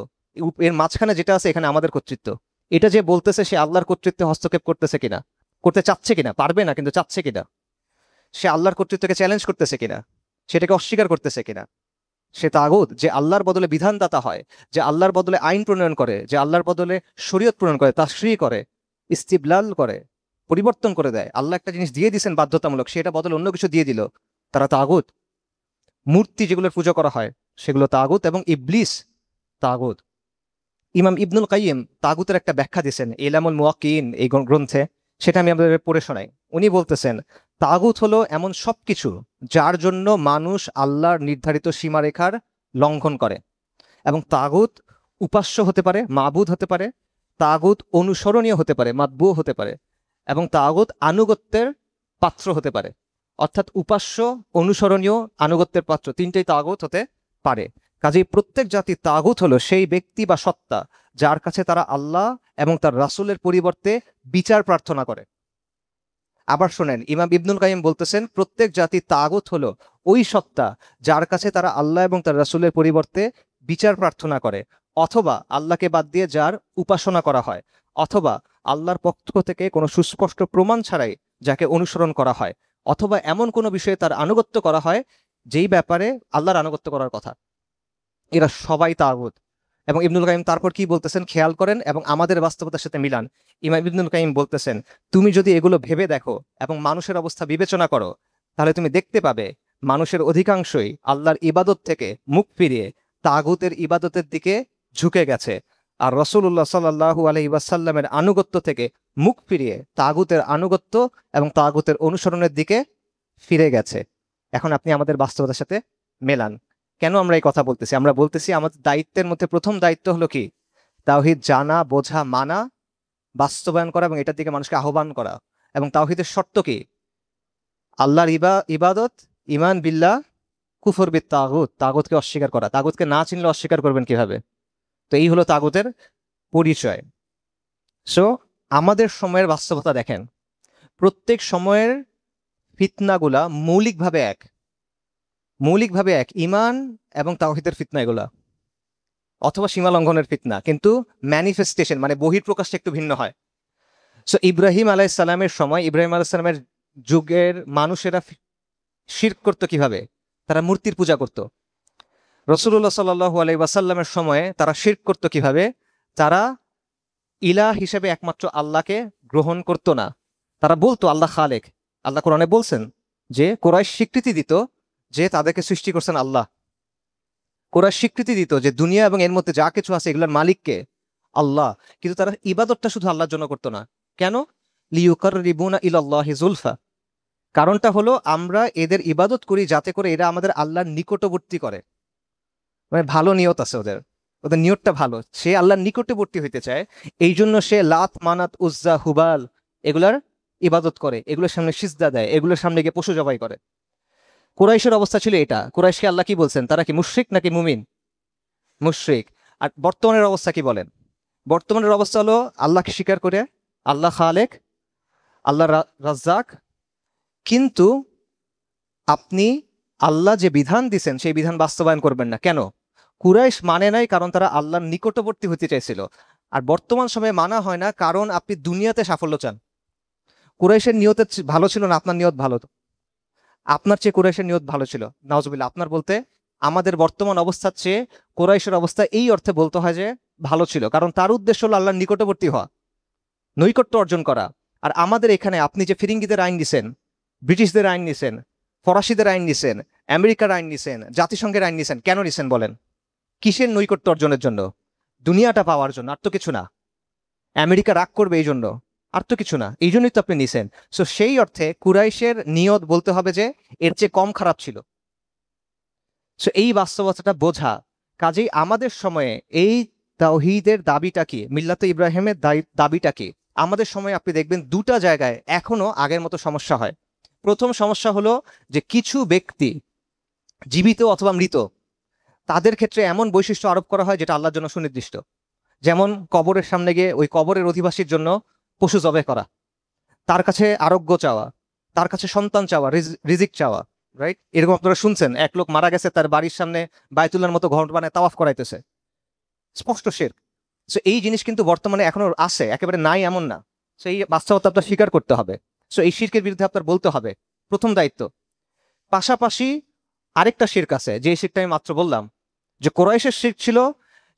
এর মাঝখানে যেটা আছে এখানে আমাদের কর্তৃত্ব। এটা যে বলতেছে সে আল্লাহর কর্তৃত্বে হস্তক্ষেপ করতেছে কিনা, করতে চাচ্ছে কিনা, পারবে না কিন্তু চাচ্ছে কিনা, সে আল্লাহর কর্তৃত্বকে চ্যালেঞ্জ করতেছে কিনা, সেটাকে অস্বীকার করতেছে কিনা, সে তাগুত। যে আল্লাহর বদলে বিধানদাতা হয়, যে আল্লাহর বদলে আইন প্রণয়ন করে, যে আল্লাহর বদলে শরীয়ত প্রণয়ন করে, তাশরী করে, ইস্তিবলাল করে, পরিবর্তন করে দেয়। আল্লাহ একটা জিনিস দিয়ে দিয়েছেন বাধ্যতামূলক, সেটা বদলে অন্য কিছু দিয়ে দিল, তারা তাগুত। মূর্তি যেগুলোর পুজো করা হয় সেগুলো তাগুত, এবং ইবলিস তাগুত। ইমাম ইবনুল কাইয়িম তাগুতের একটা ব্যাখ্যা দিয়েছেন ইলামুল মুওয়াক্কিন এই গ্রন্থে, সেটা আমি আপনাদের পড়ে শোনাই। উনি বলতেছেন তাগুত হলো এমন সবকিছু যার জন্য মানুষ আল্লাহর নির্ধারিত সীমারেখার লঙ্ঘন করে। এবং তাগুত উপাস্য হতে পারে, মাবুদ হতে পারে, তাগুত অনুসরণীয় হতে পারে, মাতবু হতে পারে, এবং তাগুত আনুগত্যের পাত্র হতে পারে। অর্থাৎ উপাস্য, অনুসরণীয়, আনুগত্যের পাত্র, তিনটেই তাগুত হতে পারে। কাজেই প্রত্যেক জাতির তাগুত হলো সেই ব্যক্তি বা সত্তা যার কাছে তারা আল্লাহ এবং তার রাসূলের পরিবর্তে বিচার প্রার্থনা করে। আবার শোনেন, ইমাম ইবনুল কাইয়িম বলতেছেন প্রত্যেক জাতির তাগুত হলো ওই সত্তা যার কাছে তারা আল্লাহ এবং তার রাসূলের পরিবর্তে বিচার প্রার্থনা করে, অথবা আল্লাহকে বাদ দিয়ে যার উপাসনা করা হয়, অথবা আল্লাহর পক্ষ থেকে কোনো সুস্পষ্ট প্রমাণ ছাড়াই যাকে অনুসরণ করা হয়, অথবা এমন কোনো বিষয়ে তার আনুগত্য করা হয় যেই ব্যাপারে আল্লাহর আনুগত্য করার কথা। এরা সবাই তাগুত। এবং ইবনুল কাইয়িম তারপর কি বলতেছেন খেয়াল করেন এবং আমাদের বাস্তবতার সাথে মিলান। ইমাম ইবনুল কাইয়িম বলতেছেন তুমি যদি এগুলো ভেবে দেখো এবং মানুষের অবস্থা বিবেচনা করো, তাহলে তুমি দেখতে পাবে মানুষের অধিকাংশই আল্লাহর ইবাদত থেকে মুখ ফিরিয়ে তাগুতের ইবাদতের দিকে ঝুঁকে গেছে, আর রাসূলুল্লাহ সাল্লাল্লাহু আলাইহি ওয়াসাল্লামের আনুগত্য থেকে মুখ ফিরিয়ে তাগুতের আনুগত্য এবং তাগুতের অনুসরণের দিকে ফিরে গেছে। এখন আপনি আমাদের বাস্তবতার সাথে মেলান। কেন আমরা এই কথা বলতেছি? আমরা বলতেছি আমাদের দায়িত্বের মধ্যে প্রথম দায়িত্ব হলো কি? তাওহীদ জানা, বোঝা, মানা, বাস্তবায়ন করা এবং এটার দিকে মানুষকে আহ্বান করা। এবং তাওহীদের শর্ত কি? আল্লাহর ইবাদত, ইমান বিল্লাহ, কুফর বিত তাগুত, তাগুতকে অস্বীকার করা। তাগুতকে না চিনলে অস্বীকার করবেন কিভাবে? তো এই হলো তাগুতের পরিচয়। সো আমাদের সময়ের বাস্তবতা দেখেন, প্রত্যেক সময়ের ফিতনাগুলা মৌলিকভাবে এক, মৌলিকভাবে এক। ইমান এবং তাওহীদের ফিতনা এগুলা, অথবা সীমা লঙ্ঘনের ফিতনা, কিন্তু ম্যানিফেস্টেশন মানে বহিঃপ্রকাশটা একটু ভিন্ন হয়। সো ইব্রাহিম আলাইহিস সালামের সময়, ইব্রাহিম আলাইহিস সালামের যুগের মানুষেরা শিরক করতো কিভাবে? তারা মূর্তির পূজা করত। রাসূলুল্লাহ সাল্লাল্লাহু আলাইহি ওয়াসাল্লামের সময়ে তারা শিরক করতো কিভাবে? তারা ইলাহ হিসেবে একমাত্র আল্লাহকে গ্রহণ করতো না। তারা বলতো আল্লাহ খালেক। আল্লাহ কোরআনে বলছেন যে কুরাইশ স্বীকৃতি দিত যে তাদেরকে সৃষ্টি করছেন আল্লাহ। কুরাইশ স্বীকৃতি দিত যে দুনিয়া এবং এর মধ্যে যা কিছু আছে এগুলোর মালিককে আল্লাহ। কিন্তু তারা ইবাদতটা শুধু আল্লাহর জন্য করতো না। কেন? লিয়ুকাররিবুনা ইলাল্লাহি যুলফা। কারণটা হলো আমরা এদের ইবাদত করি যাতে করে এরা আমাদের আল্লাহর নিকটবর্তী করে। মানে ভালো নিয়ত আছে ওদের, ওদের নিয়তটা ভালো, সে আল্লাহর নিকটবর্তী হইতে চায়। এই জন্য সে লাত, মানাত, উজ্জা, হুবাল এগুলার ইবাদত করে, এগুলোর সামনে সিজদা দেয়, এগুলোর সামনে গিয়ে পশু জবাই করে। কুরাইশের অবস্থা ছিল এটা। কুরাইশকে আল্লাহ কি বলছেন? তারা কি মুশরিক নাকি মুমিন? মুশরিক। আর বর্তমানের অবস্থা কি বলেন? বর্তমানের অবস্থা হলো আল্লাহকে স্বীকার করে আল্লাহ খালেক, আল্লাহ রাজ্জাক, কিন্তু আপনি আল্লাহ যে বিধান দিছেন সেই বিধান বাস্তবায়ন করবেন না। কেন? কুরাইশ মানে নাই কারণ তারা আল্লাহর নিকটবর্তী হতে চাইছিল, আর বর্তমান সময়ে মানা হয় না কারণ আপনি দুনিয়াতে সাফল্য চান। কুরাইশের নিয়ত ভালো ছিল না আপনার নিয়ত ভালো? আপনার চেয়ে কুরাইশের নিয়ত ভালো ছিল। নাউজুবিল্লাহ, আপনার বলতে আমাদের বর্তমান অবস্থার চেয়ে কুরাইশের অবস্থা এই অর্থে বলতে হয় যে ভালো ছিল, কারণ তার উদ্দেশ্য হলো আল্লাহর নিকটবর্তী হওয়া, নৈকট্য অর্জন করা। আর আমাদের এখানে আপনি যে ফিরিঙ্গিদের আইন নিছেন, ব্রিটিশদের আইন নিছেন, ফরাসিদের আইন নিছেন, আমেরিকার আইন নিছেন, জাতিসংঘের আইন নিছেন, কেন নিছেন বলেন? কিসের নৈকট্য অর্জনের জন্য? দুনিয়াটা পাওয়ার জন্য, আর তো কিছু না। আমেরিকা রাগ করবে এই জন্য, আর তো কিছু না। এই জন্যই তো আপনি নিছেন। সো সেই অর্থে কুরাইশের নিয়ত বলতে হবে যে এর চেয়ে কম খারাপ ছিল। সো এই বাস্তবতাটা বোঝা, কাজেই আমাদের সময়ে এই তাওহীদের দাবিটা কি, মিল্লাতে ইব্রাহিমের দাবিটা কি, আমাদের সময়ে আপনি দেখবেন দুটা জায়গায় এখনো আগের মতো সমস্যা হয়। প্রথম সমস্যা হলো যে কিছু ব্যক্তি, জীবিত অথবা মৃত, তাদের ক্ষেত্রে এমন বৈশিষ্ট্য আরোপ করা হয় যেটা আল্লাহর জন্য সুনির্দিষ্ট। যেমন কবরের সামনে গিয়ে ওই কবরের অধিবাসীর জন্য পশু জবাই করা, তার কাছে আরোগ্য চাওয়া, তার কাছে সন্তান চাওয়া, রিজিক চাওয়া, রাইট? এরকম আপনারা শুনছেন, এক লোক মারা গেছে, তার বাড়ির সামনে বায়তুল্লাহর মতো ঘর বানায় তাওয়াফ করাইতেছে, স্পষ্ট শিরক। সো এই জিনিস কিন্তু বর্তমানে এখনো আছে, একেবারে নাই এমন না। সো এই বাস্তবতা আপনার স্বীকার করতে হবে। সো এই শিরকের বিরুদ্ধে আপনার বলতে হবে, প্রথম দায়িত্ব। পাশাপাশি আরেকটা শিরক আছে, যে শিরকটা আমি মাত্র বললাম, যে কোরাইশের শিরক ছিল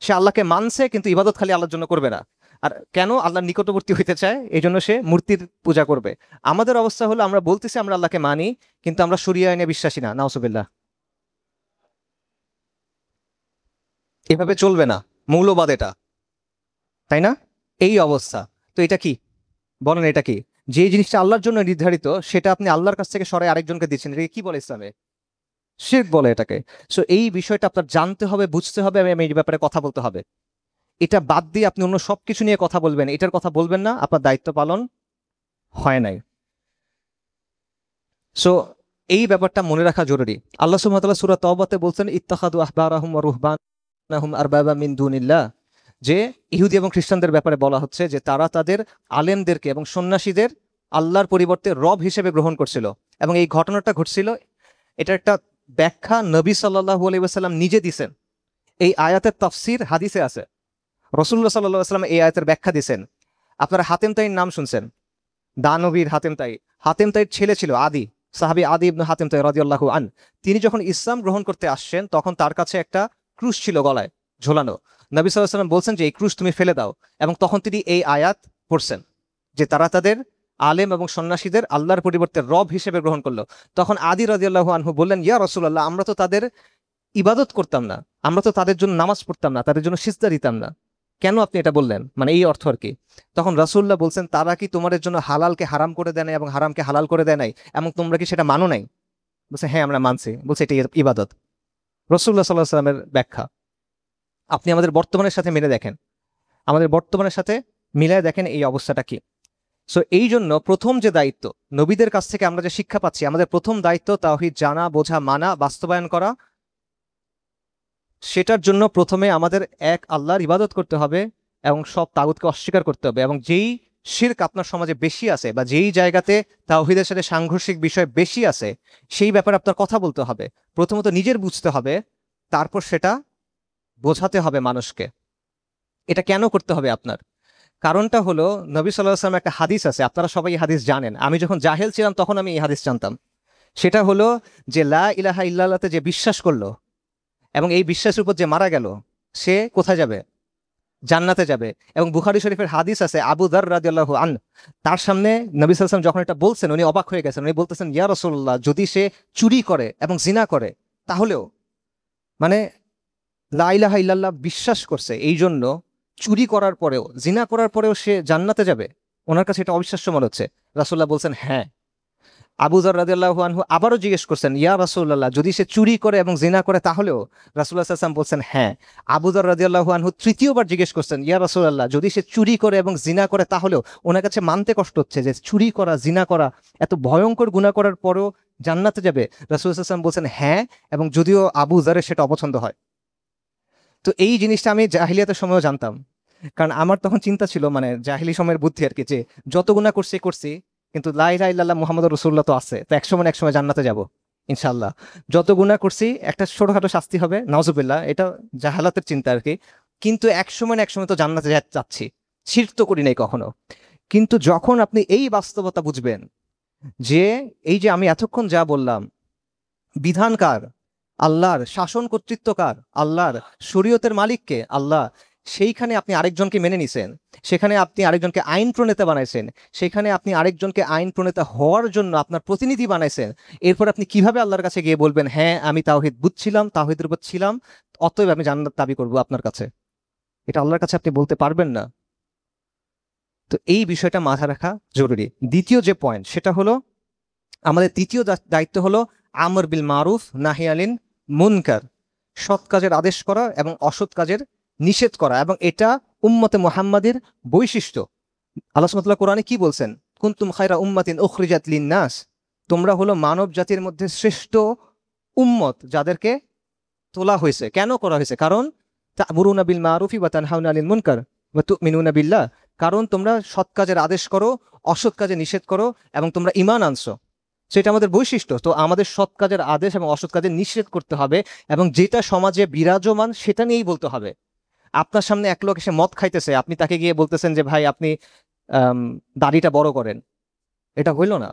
সে আল্লাহকে মানছে কিন্তু ইবাদত খালি আল্লাহর জন্য করবে না। আর কেন? আল্লাহর নিকটবর্তী হইতে চায়, এই জন্য সে মূর্তির পূজা করবে। আমাদের অবস্থা হলো আমরা বলতেছি আমরা আল্লাহকে মানি, কিন্তু আমরা শরিয়া আইনে বিশ্বাসী না। নাউজুবিল্লাহ, এভাবে চলবে না, মৌলবাদ এটা, তাই না? এই অবস্থা। তো এটা কি বলেন, এটা কি? যে জিনিসটা আল্লাহর জন্য নির্ধারিত সেটা আপনি আল্লাহর কাছ থেকে সরাই আরেকজনকে দিচ্ছেন, এটা কি বলে ইসলামে? শিরক বলে এটাকে। সো এই বিষয়টা আপনার জানতে হবে, বুঝতে হবে, এবং এই ব্যাপারে কথা বলতে হবে। এটা বাদ দিয়ে আপনি অন্য সবকিছু নিয়ে কথা বলবেন, এটার কথা বলবেন না, আপনার দায়িত্ব পালন হয় নাই। সো এই ব্যাপারটা মনে রাখা জরুরি। আল্লাহ সুবহানাহু ওয়া তাআলা সূরা তাওবাতে বলছেন, ইত্তাখাযু আহবারাহুম ওয়া রুহবানাহুম আরবাবা মিন দুনিল্লাহ, যে ইহুদি এবং খ্রিস্টানদের ব্যাপারে বলা হচ্ছে যে তারা তাদের আলেমদেরকে এবং সন্ন্যাসীদের আল্লাহর পরিবর্তে রব হিসেবে গ্রহণ করছিল। এবং এই ঘটনাটা ঘটছিল, এটা একটা ব্যাখ্যা নবী সাল্লাল্লাহু আলাইহি ওয়াসাল্লাম নিজে দিছেন। এই আয়াতের তাফসীর হাদিসে আছে, রাসূলুল্লাহ সাল্লাল্লাহু আলাইহি ওয়াসাল্লাম এই আয়াতের ব্যাখ্যা দিছেন। আপনারা হাতেম তাইর নাম শুনছেন, দানবীর হাতেম তাই। হাতেম তাইর ছেলে ছিল আদি, সাহাবী আদি ইবনে হাতেম তাই রাদিয়াল্লাহু আন। তিনি যখন ইসলাম গ্রহণ করতে আসছেন তখন তার কাছে একটা ক্রুশ ছিল গলায় ঝোলানো। নবী সাল্লাল্লাহু আলাইহি ওয়াসাল্লাম বলছেন যে এই ক্রুশ তুমি ফেলে দাও, এবং তখন তিনি এই আয়াত পড়ছেন যে তারা তাদের আলেম এবং সন্ন্যাসীদের আল্লাহর পরিবর্তে রব হিসেবে গ্রহণ করলো। তখন আদি রাদিয়াল্লাহু আনহু বললেন, ইয়া রাসূলুল্লাহ, আমরা তো তাদের ইবাদত করতাম না, আমরা তো তাদের জন্য নামাজ পড়তাম না, তাদের জন্য সিজদা দিতাম না, কেন আপনি এটা বললেন? মানে এই অর্থ আর কি। তখন রাসূলুল্লাহ বলছেন, তারা কি তোমাদের জন্য হালালকে হারাম করে দেয় নাই এবং হারামকে হালাল করে দেয় নাই, এবং তোমরা কি সেটা মানো নাই? বলছে হ্যাঁ আমরা মানছি। বলছে এটা ইবাদত। রাসূলুল্লাহ সাল্লাল্লাহু আলাইহি ওয়াসাল্লামের ব্যাখ্যা আপনি আমাদের বর্তমানের সাথে মিলে দেখেন, আমাদের বর্তমানের সাথে মিলায় দেখেন এই অবস্থাটা কি। সো এই জন্য প্রথম যে দায়িত্ব, নবীদের কাছ থেকে আমরা যে শিক্ষা পাচ্ছি, আমাদের প্রথম দায়িত্ব তাওহীদ জানা, বোঝা, মানা, বাস্তবায়ন করা। সেটার জন্য প্রথমে আমাদের এক আল্লাহর ইবাদত করতে হবে এবং সব তাগুতকে অস্বীকার করতে হবে। এবং যেই শিরক আপনার সমাজে বেশি আছে বা যেই জায়গাতে তাওহীদের সাথে সাংঘর্ষিক বিষয় বেশি আছে, সেই ব্যাপারে আপনার কথা বলতে হবে। প্রথমত নিজের বুঝতে হবে, তারপর সেটা বোঝাতে হবে মানুষকে। এটা কেন করতে হবে আপনার? কারণটা হলো, নবী সাল্লাল্লাহু আলাইহি ওয়াসাল্লাম একটা হাদিস আছে, আপনারা সবাই এই হাদিস জানেন। আমি যখন জাহেল ছিলাম তখন আমি এই হাদিস জানতাম। সেটা হলো যে লা ইলাহা ইল্লাল্লাহতে যে বিশ্বাস করলো এবং এই বিশ্বাসের উপর যে মারা গেল, সে কোথায় যাবে? জান্নাতে যাবে। এবং বুখারী শরীফের হাদিস আছে, আবু যার রাদিয়াল্লাহু আন, তার সামনে নবী সাল্লাল্লাহু আলাইহি ওয়াসাল্লাম যখন এটা বলছেন উনি অবাক হয়ে গেছেন। উনি বলতেছেন, ইয়া রাসূলুল্লাহ, যদি সে চুরি করে এবং জিনা করে তাহলেও, মানে লা ইলাহা ইল্লাল্লাহ বিশ্বাস করছে এই জন্য চুরি করার পরেও, জিনা করার পরেও সে জান্নাতে যাবে? ওনার কাছে এটা অবিশ্বাস্য মনে হচ্ছে। রাসূলুল্লাহ বলছেন হ্যাঁ। আবু যার রাদিয়াল্লাহু আনহু আবারও জিজ্ঞেস করছেন, ইয়া রাসূলুল্লাহ, যদি সে চুরি করে এবং জিনা করে তাহলেও? রাসূলুল্লাহ সাল্লাল্লাহু আলাইহি ওয়াসাল্লাম বলছেন হ্যাঁ। আবু যার রাদিয়াল্লাহু আনহু তৃতীয়বার জিজ্ঞেস করছেন, ইয়া রাসূলুল্লাহ, যদি সে চুরি করে এবং জিনা করে তাহলেও? ওনার কাছে মানতে কষ্ট হচ্ছে যে চুরি করা, জিনা করা, এত ভয়ঙ্কর গুনাহ করার পরেও জান্নাতে যাবে? রাসূলুল্লাহ সাল্লাল্লাহু আলাইহি ওয়াসাল্লাম বলছেন হ্যাঁ, এবং যদিও আবু যারের সেটা অপছন্দ হয়। তো এই জিনিসটা আমি জাহিলিয়াতের সময়ও জানতাম, কারণ আমার তখন চিন্তা ছিল, মানে জাহিলি সময়ের বুদ্ধি আর কি, যে যত গুনাহ করছি করছি, কিন্তু লা ইলাহা ইল্লাল্লাহ মুহাম্মাদুর রাসূলুল্লাহ তো আছে, তো একসময় না একসময় জান্নাতে যাব ইনশাআল্লাহ। যত গুনাহ করছি একটা ছোটখাটো শাস্তি হবে, নাউজুবিল্লাহ, এটা জাহালাতের চিন্তা আর কি, কিন্তু একসময় না একসময় তো জান্নাতে যাচ্ছি, শিরক তো করি নাই কখনো। কিন্তু যখন আপনি এই বাস্তবতা বুঝবেন যে এই যে আমি এতক্ষণ যা বললাম, বিধানকার আল্লাহর, শাসন কর্তৃত্বকার আল্লাহর, শরীয়তের মালিককে আল্লাহ, সেইখানে আপনি আরেকজনকে মেনে নিছেন, সেখানে আপনি আরেকজনকে আইন প্রণেতা বানাইছেন, সেখানে আপনি আরেকজনকে আইন প্রণেতা হওয়ার জন্য আপনার প্রতিনিধি বানাইছেন, এরপর আপনি কিভাবে আল্লাহর কাছে গিয়ে বলবেন হ্যাঁ আমি তাওহীদ বুঝছিলাম, তাওহীদের উপর ছিলাম, অতএব আমি জান্নাত দাবি করব আপনার কাছে? এটা আল্লাহর কাছে আপনি বলতে পারবেন না। তো এই বিষয়টা মাথায় রাখা জরুরি। দ্বিতীয় যে পয়েন্ট সেটা হলো, আমাদের তৃতীয় দায়িত্ব হলো আমর বিল মারুফ নাহি আনিল মুনকার, সৎ কাজের আদেশ করা এবং অসৎ কাজের নিষেধ করা, এবং এটা উম্মতে মুহাম্মাদের বৈশিষ্ট্য। আল্লাহ সুবহানাহু ওয়া তাআলা কোরআনে কি বলছেন? কুনতুম খায়রা উম্মাতিন উখরিজাত লিন-নাস, তোমরা হলো মানব জাতির মধ্যে শ্রেষ্ঠ উম্মত, যাদেরকে তোলা হয়েছে। কেন করা হয়েছে? কারণ তা'মুরুনা বিল মারুফি ওয়া তানহাউনা আনিল মুনকার ওয়া তু'মিনুনা বিল্লাহ, কারণ তোমরা সৎ কাজের আদেশ করো, অসৎ কাজে নিষেধ করো, এবং তোমরা ঈমান আনছো। সেটা আমাদের বৈশিষ্ট্য। তো আমাদের সৎ কাজের আদেশ এবং অসৎ কাজের নিষেধ করতে হবে, এবং যেটা সমাজে বিরাজমান সেটা নিয়েই বলতে হবে। আপনার সামনে এক লোক এসে মদ খাইতেছে, আপনি তাকে গিয়ে বলতেছেন যে ভাই আপনি দাড়িটা বড় করেন, এটা হইল না।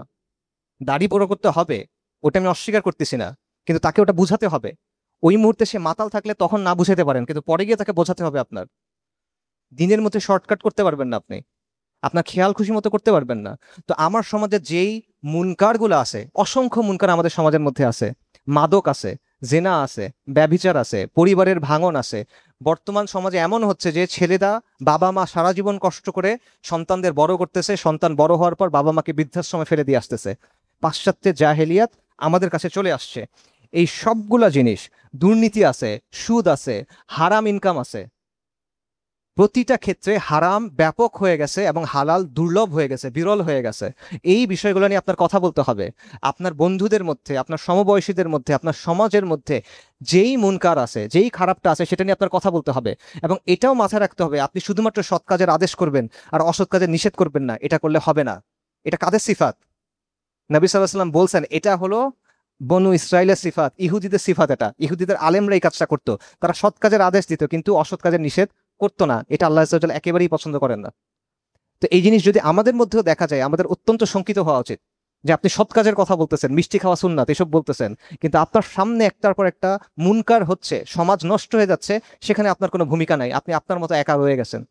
দাড়ি বড় করতে হবে, ওটা আমি অস্বীকার করতেছি না, কিন্তু তাকে ওটা বুঝাতে হবে। ওই মুহূর্তে সে মাতাল থাকলে তখন না বুঝাতে পারেন, কিন্তু পরে গিয়ে তাকে বোঝাতে হবে। আপনার দিনের মধ্যে শর্টকাট করতে পারবেন না, আপনি আপনার খেয়াল খুশি মতো করতে পারবেন না। তো আমার সমাজে যেই মুনকারগুলো আছে, অসংখ্য মুনকার আমাদের সমাজের মধ্যে আছে। মাদক আছে, জেনা আছে, ব্যভিচার আছে, পরিবারের ভাঙন আছে। বর্তমান সমাজে এমন হচ্ছে যে ছেলেরা, বাবা মা সারা জীবন কষ্ট করে সন্তানদের বড় করতেছে, সন্তান বড় হওয়ার পর বাবা মাকে বৃদ্ধাশ্রমে ফেলে দিয়ে আসতেছে। পাশ্চাত্যের জাহেলিয়াত আমাদের কাছে চলে আসছে। এই সবগুলা জিনিস, দুর্নীতি আছে, সুদ আছে, হারাম ইনকাম আছে, প্রতিটা ক্ষেত্রে হারাম ব্যাপক হয়ে গেছে এবং হালাল দুর্লভ হয়ে গেছে, বিরল হয়ে গেছে। এই বিষয়গুলো নিয়ে আপনার কথা বলতে হবে। আপনার বন্ধুদের মধ্যে, আপনার সমবয়সীদের মধ্যে, আপনার সমাজের মধ্যে যেই মুনকার আছে, যেই খারাপটা আছে, সেটা নিয়ে আপনার কথা বলতে হবে। এবং এটাও মাথায় রাখতে হবে, আপনি শুধুমাত্র সৎ কাজের আদেশ করবেন আর অসৎ কাজের নিষেধ করবেন না, এটা করলে হবে না। এটা কাদের সিফাত? নবী সাল্লাল্লাহু আলাইহি ওয়াসাল্লাম বলছেন এটা হলো বনু ইসরাইলের সিফাত, ইহুদিদের সিফাত। এটা ইহুদিদের আলেমরা এই কাজটা করতো, তারা সৎ কাজের আদেশ দিত কিন্তু অসৎ কাজের নিষেধ করতো না। এটা আল্লাহ আযজা ওয়া জাল্লা একেবারেই পছন্দ করেন না। তো এই জিনিস যদি আমাদের মধ্যেও দেখা যায়, আমাদের অত্যন্ত শঙ্কিত হওয়া উচিত যে আপনি সৎ কাজের কথা বলতেছেন, মিষ্টি খাওয়া সুন্নাত এসব বলতেছেন, কিন্তু আপনার সামনে একটার পর একটা মুনকার হচ্ছে, সমাজ নষ্ট হয়ে যাচ্ছে, সেখানে আপনার কোনো ভূমিকা নাই, আপনি আপনার মতো একা রয়ে গেছেন।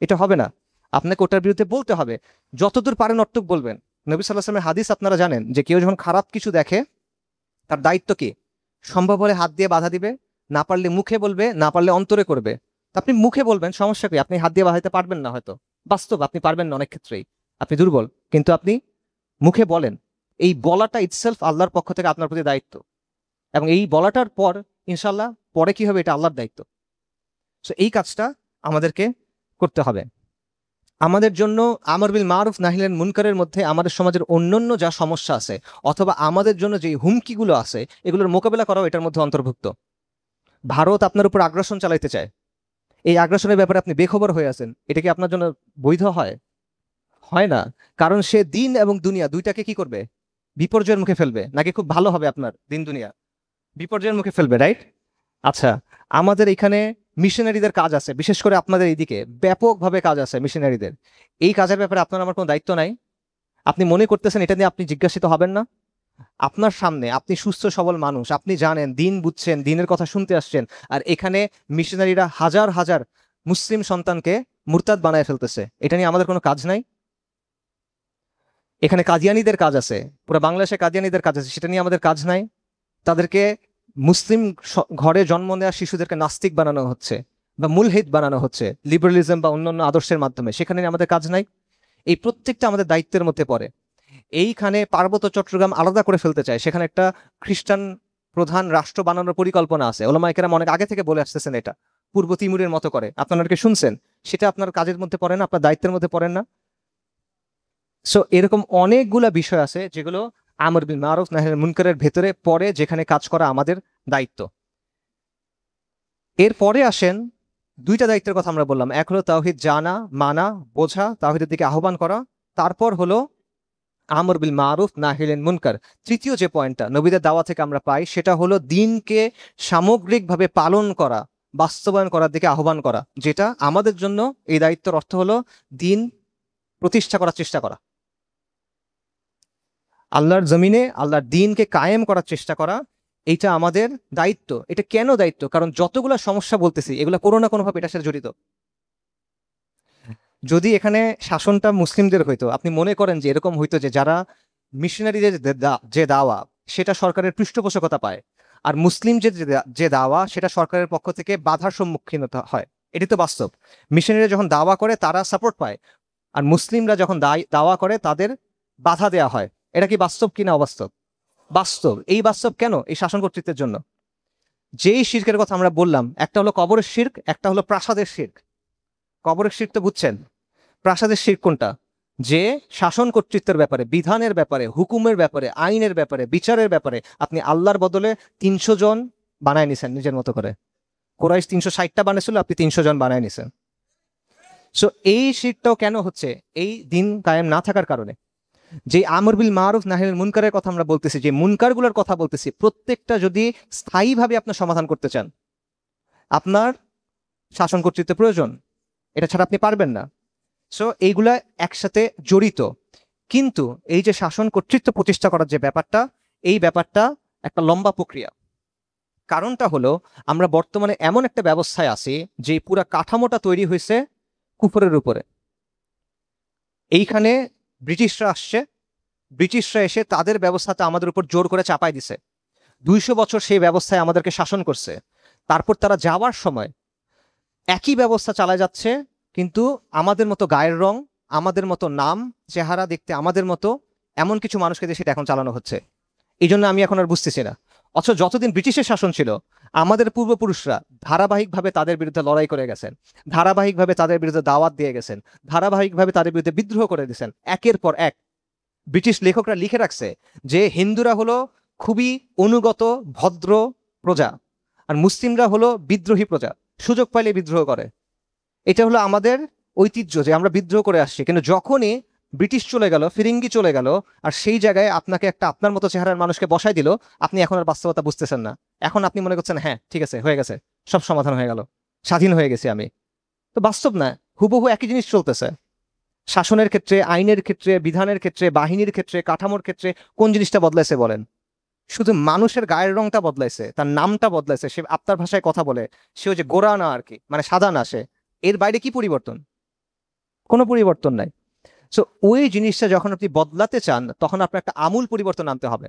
এটা হবে না। আপনাকে ওটার বিরুদ্ধে বলতে হবে, যতদূর পারেন অটুক বলবেন। নবী সাল্লাল্লাহু আলাইহি ওয়াসাল্লামের হাদিস আপনারা জানেন যে কেউ যখন খারাপ কিছু দেখে, তার দায়িত্ব কি? সম্ভব হলে হাত দিয়ে বাধা দিবে, না পারলে মুখে বলবে, না পারলে অন্তরে করবে। তো আপনি মুখে বলবেন, সমস্যা কি? আপনি হাত দিয়ে বাধাইতে পারবেন না হয়তো, বাস্তব আপনি পারবেন না, অনেক ক্ষেত্রেই আপনি দুর্বল, কিন্তু আপনি মুখে বলেন। এই বলাটা ইটসেলফ আল্লাহর পক্ষ থেকে আপনার প্রতি দায়িত্ব, এবং এই বলাটার পর ইনশাল্লাহ পরে কি হবে এটা আল্লাহর দায়িত্ব। সো এই কাজটা আমাদেরকে করতে হবে। আমাদের জন্য আমর বিল মারুফ নাহিয়ানিল মুনকারের মধ্যে আমাদের সমাজের অন্যান্য যা সমস্যা আছে, অথবা আমাদের জন্য যে হুমকিগুলো আছে, এগুলোর মোকাবেলা করাও এটার মধ্যে অন্তর্ভুক্ত। ভারত আপনার উপর আগ্রাসন চালাইতে চায়, এই আগ্রাসনের ব্যাপারে আপনি বেখবর হয়ে আছেন, এটা কি আপনার জন্য বৈধ হয়? হয় না। কারণ সে দিন এবং দুনিয়া দুইটাকে কি করবে? বিপর্যয়ের মুখে ফেলবে। নাকি খুব ভালো হবে আপনার দিন দুনিয়া? বিপর্যয়ের মুখে ফেলবে, রাইট? আচ্ছা, আমাদের এখানে মিশনারিদের কাজ আছে, বিশেষ করে আপনাদের এইদিকে ব্যাপকভাবে কাজ আছে মিশনারিদের। এই কাজের ব্যাপারে আপনার আমার কোনো দায়িত্ব নাই? আপনি মনে করতেছেন এটা নিয়ে আপনি জিজ্ঞাসিত হবেন না? আপনার সামনে আপনি সুস্থ সবল মানুষ, আপনি জানেন, দিন বুঝছেন, দিনের কথা শুনতে আসছেন, আর এখানে মিশনারিরা হাজার হাজার মুসলিম সন্তানকে মুরতাদ বানায় ফেলতেছে। এটা নিয়ে আমাদের কোনো কাজ নাই? এখানে কাদিয়ানীদের কাজ আছে, পুরো বাংলাদেশে কাদিয়ানীদের কাজ আছে, সেটা নিয়ে আমাদের কাজ নাই? তাদেরকে মুসলিম ঘরে জন্ম নেওয়া শিশুদেরকে নাস্তিক বানানো হচ্ছে বা মুলহিদ বানানো হচ্ছে লিবারালিজম বা অন্যান্য আদর্শের মাধ্যমে, সেখানে আমাদের কাজ নাই? এই প্রত্যেকটা আমাদের দায়িত্বের মধ্যে পড়ে। এইখানে পার্বত্য চট্টগ্রাম আলাদা করে ফেলতে চায়, সেখানে একটা খ্রিস্টান প্রধান রাষ্ট্র বানানোর পরিকল্পনা আছে। ওলামায়ে কেরাম অনেক আগে থেকে বলে আসতেছেন এটা, পূর্ব তিমুরের মতো করে। আপনারা কি শুনছেন? সেটা আপনার কাজের মধ্যে পড়ে না, আপনার দায়িত্বের মধ্যে পড়েন না? সো এরকম অনেকগুলা বিষয় আছে যেগুলো আমর বিল মারুফ নাহিয়ানিল মুনকারের ভেতরে পড়ে, যেখানে কাজ করা আমাদের দায়িত্ব। এরপরে আসেন দুইটা দায়িত্বের কথা আমরা বললাম, এক হলো তাওহীদ জানা, মানা, বোঝা, তাওহীদের দিকে আহ্বান করা। তারপর হলো আমর বিল মারুফ নাহিল মুনকার। তৃতীয় যে পয়েন্টটা নবীদের দাওয়া থেকে আমরা পাই সেটা হলো দিনকে সামগ্রিকভাবে পালন করা, বাস্তবায়ন করার দিকে আহ্বান করা, যেটা আমাদের জন্য এই দায়িত্বের অর্থ হলো দিন প্রতিষ্ঠা করার চেষ্টা করা, আল্লাহর জমিনে আল্লাহর দিনকে কায়েম করার চেষ্টা করা। এইটা আমাদের দায়িত্ব। এটা কেন দায়িত্ব? কারণ যতগুলো সমস্যা বলতেছি এগুলো কোনো না কোনোভাবে এটার সাথে জড়িত। যদি এখানে শাসনটা মুসলিমদের হইতো, আপনি মনে করেন যে এরকম হইতো যে যারা মিশনারিদের যে দাওয়া সেটা সরকারের পৃষ্ঠপোষকতা পায়, আর মুসলিম যে দাওয়া সেটা সরকারের পক্ষ থেকে বাধার সম্মুখীন হতে হয়। এটি তো বাস্তব। মিশনারিরা যখন দাওয়া করে তারা সাপোর্ট পায়, আর মুসলিমরা যখন দাওয়া করে তাদের বাধা দেয়া হয়। এটা কি বাস্তব কিনা অবাস্তব? বাস্তব। এই বাস্তব কেন? এই শাসন কর্তৃত্বের জন্য। যেই শিরকের কথা আমরা বললাম, একটা হলো কবরের শিরক, একটা হলো প্রাসাদের শিরক। কবরের শিরক তো বুঝছেন, প্রাসাদের শিরক কোনটা? যে শাসন কর্তৃত্বের ব্যাপারে, বিধানের ব্যাপারে, হুকুমের ব্যাপারে, আইনের ব্যাপারে, বিচারের ব্যাপারে আপনি আল্লাহর বদলে 300 জন বানায় নিছেন নিজের মতো করে। কোরাইশ 360টা বানিয়েছিল, আপনি 300 জন বানায় নিছেন। সো এই শিরকটাও কেন হচ্ছে? এই দিন কায়েম না থাকার কারণে। যে আমর বিল মারুফ নাহিল মুনকারের কথা আমরা বলতেছি, যে মুনকারগুলোর কথা বলতেছি, প্রত্যেকটা যদি স্থায়ীভাবে আপনার সমাধান করতে চান, আপনার শাসন কর্তৃত্বের প্রয়োজন। এটা ছাড়া আপনি পারবেন না। সো এইগুলা একসাথে জড়িত। কিন্তু এই যে শাসন কর্তৃত্ব প্রতিষ্ঠা করার যে ব্যাপারটা, এই ব্যাপারটা একটা লম্বা প্রক্রিয়া। কারণটা হলো আমরা বর্তমানে এমন একটা ব্যবস্থায় আছি যে পুরা কাঠামোটা তৈরি হয়েছে কুফরের উপরে। এইখানে ব্রিটিশরা আসছে, ব্রিটিশরা এসে তাদের ব্যবস্থাটা আমাদের উপর জোর করে চাপাই দিছে। 200 বছর সেই ব্যবস্থায় আমাদেরকে শাসন করছে। তারপর তারা যাওয়ার সময় একই ব্যবস্থা চালায় যাচ্ছে, কিন্তু আমাদের মতো গায়ের রং, আমাদের মতো নাম, চেহারা দেখতে আমাদের মতো এমন কিছু মানুষকে দিয়ে সেটা এখন চালানো হচ্ছে। এই জন্য আমি এখন আর বুঝতেছি না। অথচ যতদিন ব্রিটিশের শাসন ছিল, আমাদের পূর্বপুরুষরা ধারাবাহিকভাবে তাদের বিরুদ্ধে লড়াই করে গেছেন, ধারাবাহিকভাবে তাদের বিরুদ্ধে দাওয়াত দিয়ে গেছেন, ধারাবাহিকভাবে তাদের বিরুদ্ধে বিদ্রোহ করে দিয়েছেন। একের পর এক ব্রিটিশ লেখকরা লিখে রাখছে যে হিন্দুরা হলো খুবই অনুগত ভদ্র প্রজা, আর মুসলিমরা হলো বিদ্রোহী প্রজা, সুযোগ পাইলে বিদ্রোহ করে। এটা হলো আমাদের ঐতিহ্য যে আমরা বিদ্রোহ করে আসছি। কিন্তু যখনই ব্রিটিশ চলে গেল, ফিরিঙ্গি চলে গেল, আর সেই জায়গায় আপনাকে একটা আপনার মতো চেহারার মানুষকে বসাই দিল, আপনি এখন আর বাস্তবতা বুঝতেছেন না। এখন আপনি মনে করছেন হ্যাঁ ঠিক আছে, হয়ে গেছে, সব সমাধান হয়ে গেল, স্বাধীন হয়ে গেছি আমি। তো বাস্তব না, হুবহু একই জিনিস চলতেছে। শাসনের ক্ষেত্রে, আইনের ক্ষেত্রে, বিধানের ক্ষেত্রে, বাহিনীর ক্ষেত্রে, কাঠামোর ক্ষেত্রে কোন জিনিসটা বদলাইছে বলেন? শুধু মানুষের গায়ের রংটা বদলাইছে, তার নামটা বদলাইছে, সে আপনার ভাষায় কথা বলে, সে যে গোরা না আর কি, মানে সাদা না সে। এর বাইরে কি পরিবর্তন? কোনো পরিবর্তন নাই। সো ওই জিনিসটা যখন আপনি বদলাতে চান, তখন আপনার একটা আমূল পরিবর্তন আনতে হবে।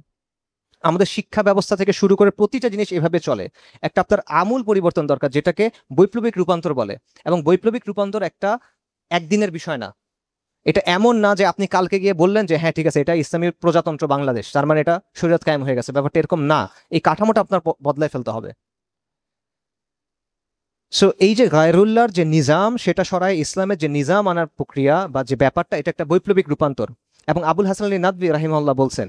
আমাদের শিক্ষা ব্যবস্থা থেকে শুরু করে প্রতিটা জিনিস এভাবে চলে। একটা আপনার আমূল পরিবর্তন দরকার, যেটাকে বৈপ্লবিক রূপান্তর বলে। এবং বৈপ্লবিক রূপান্তর একটা একদিনের বিষয় না। এটা এমন না যে আপনি কালকে গিয়ে বললেন যে হ্যাঁ ঠিক আছে, এটা ইসলামী প্রজাতন্ত্র বাংলাদেশ, তার মানে এটা শরীয়ত কায়েম হয়ে গেছে। ব্যাপারটা এরকম না। এই কাঠামোটা আপনার বদলায় ফেলতে হবে। সো এই যে গায়রুল্লাহর যে নিজাম, সেটা সরাই ইসলামের যে নিজাম আনার প্রক্রিয়া বা যে ব্যাপারটা, এটা একটা বৈপ্লবিক রূপান্তর। এবং আবুল হাসান আলী নাদভী রাহিমাহুল্লাহ বলছেন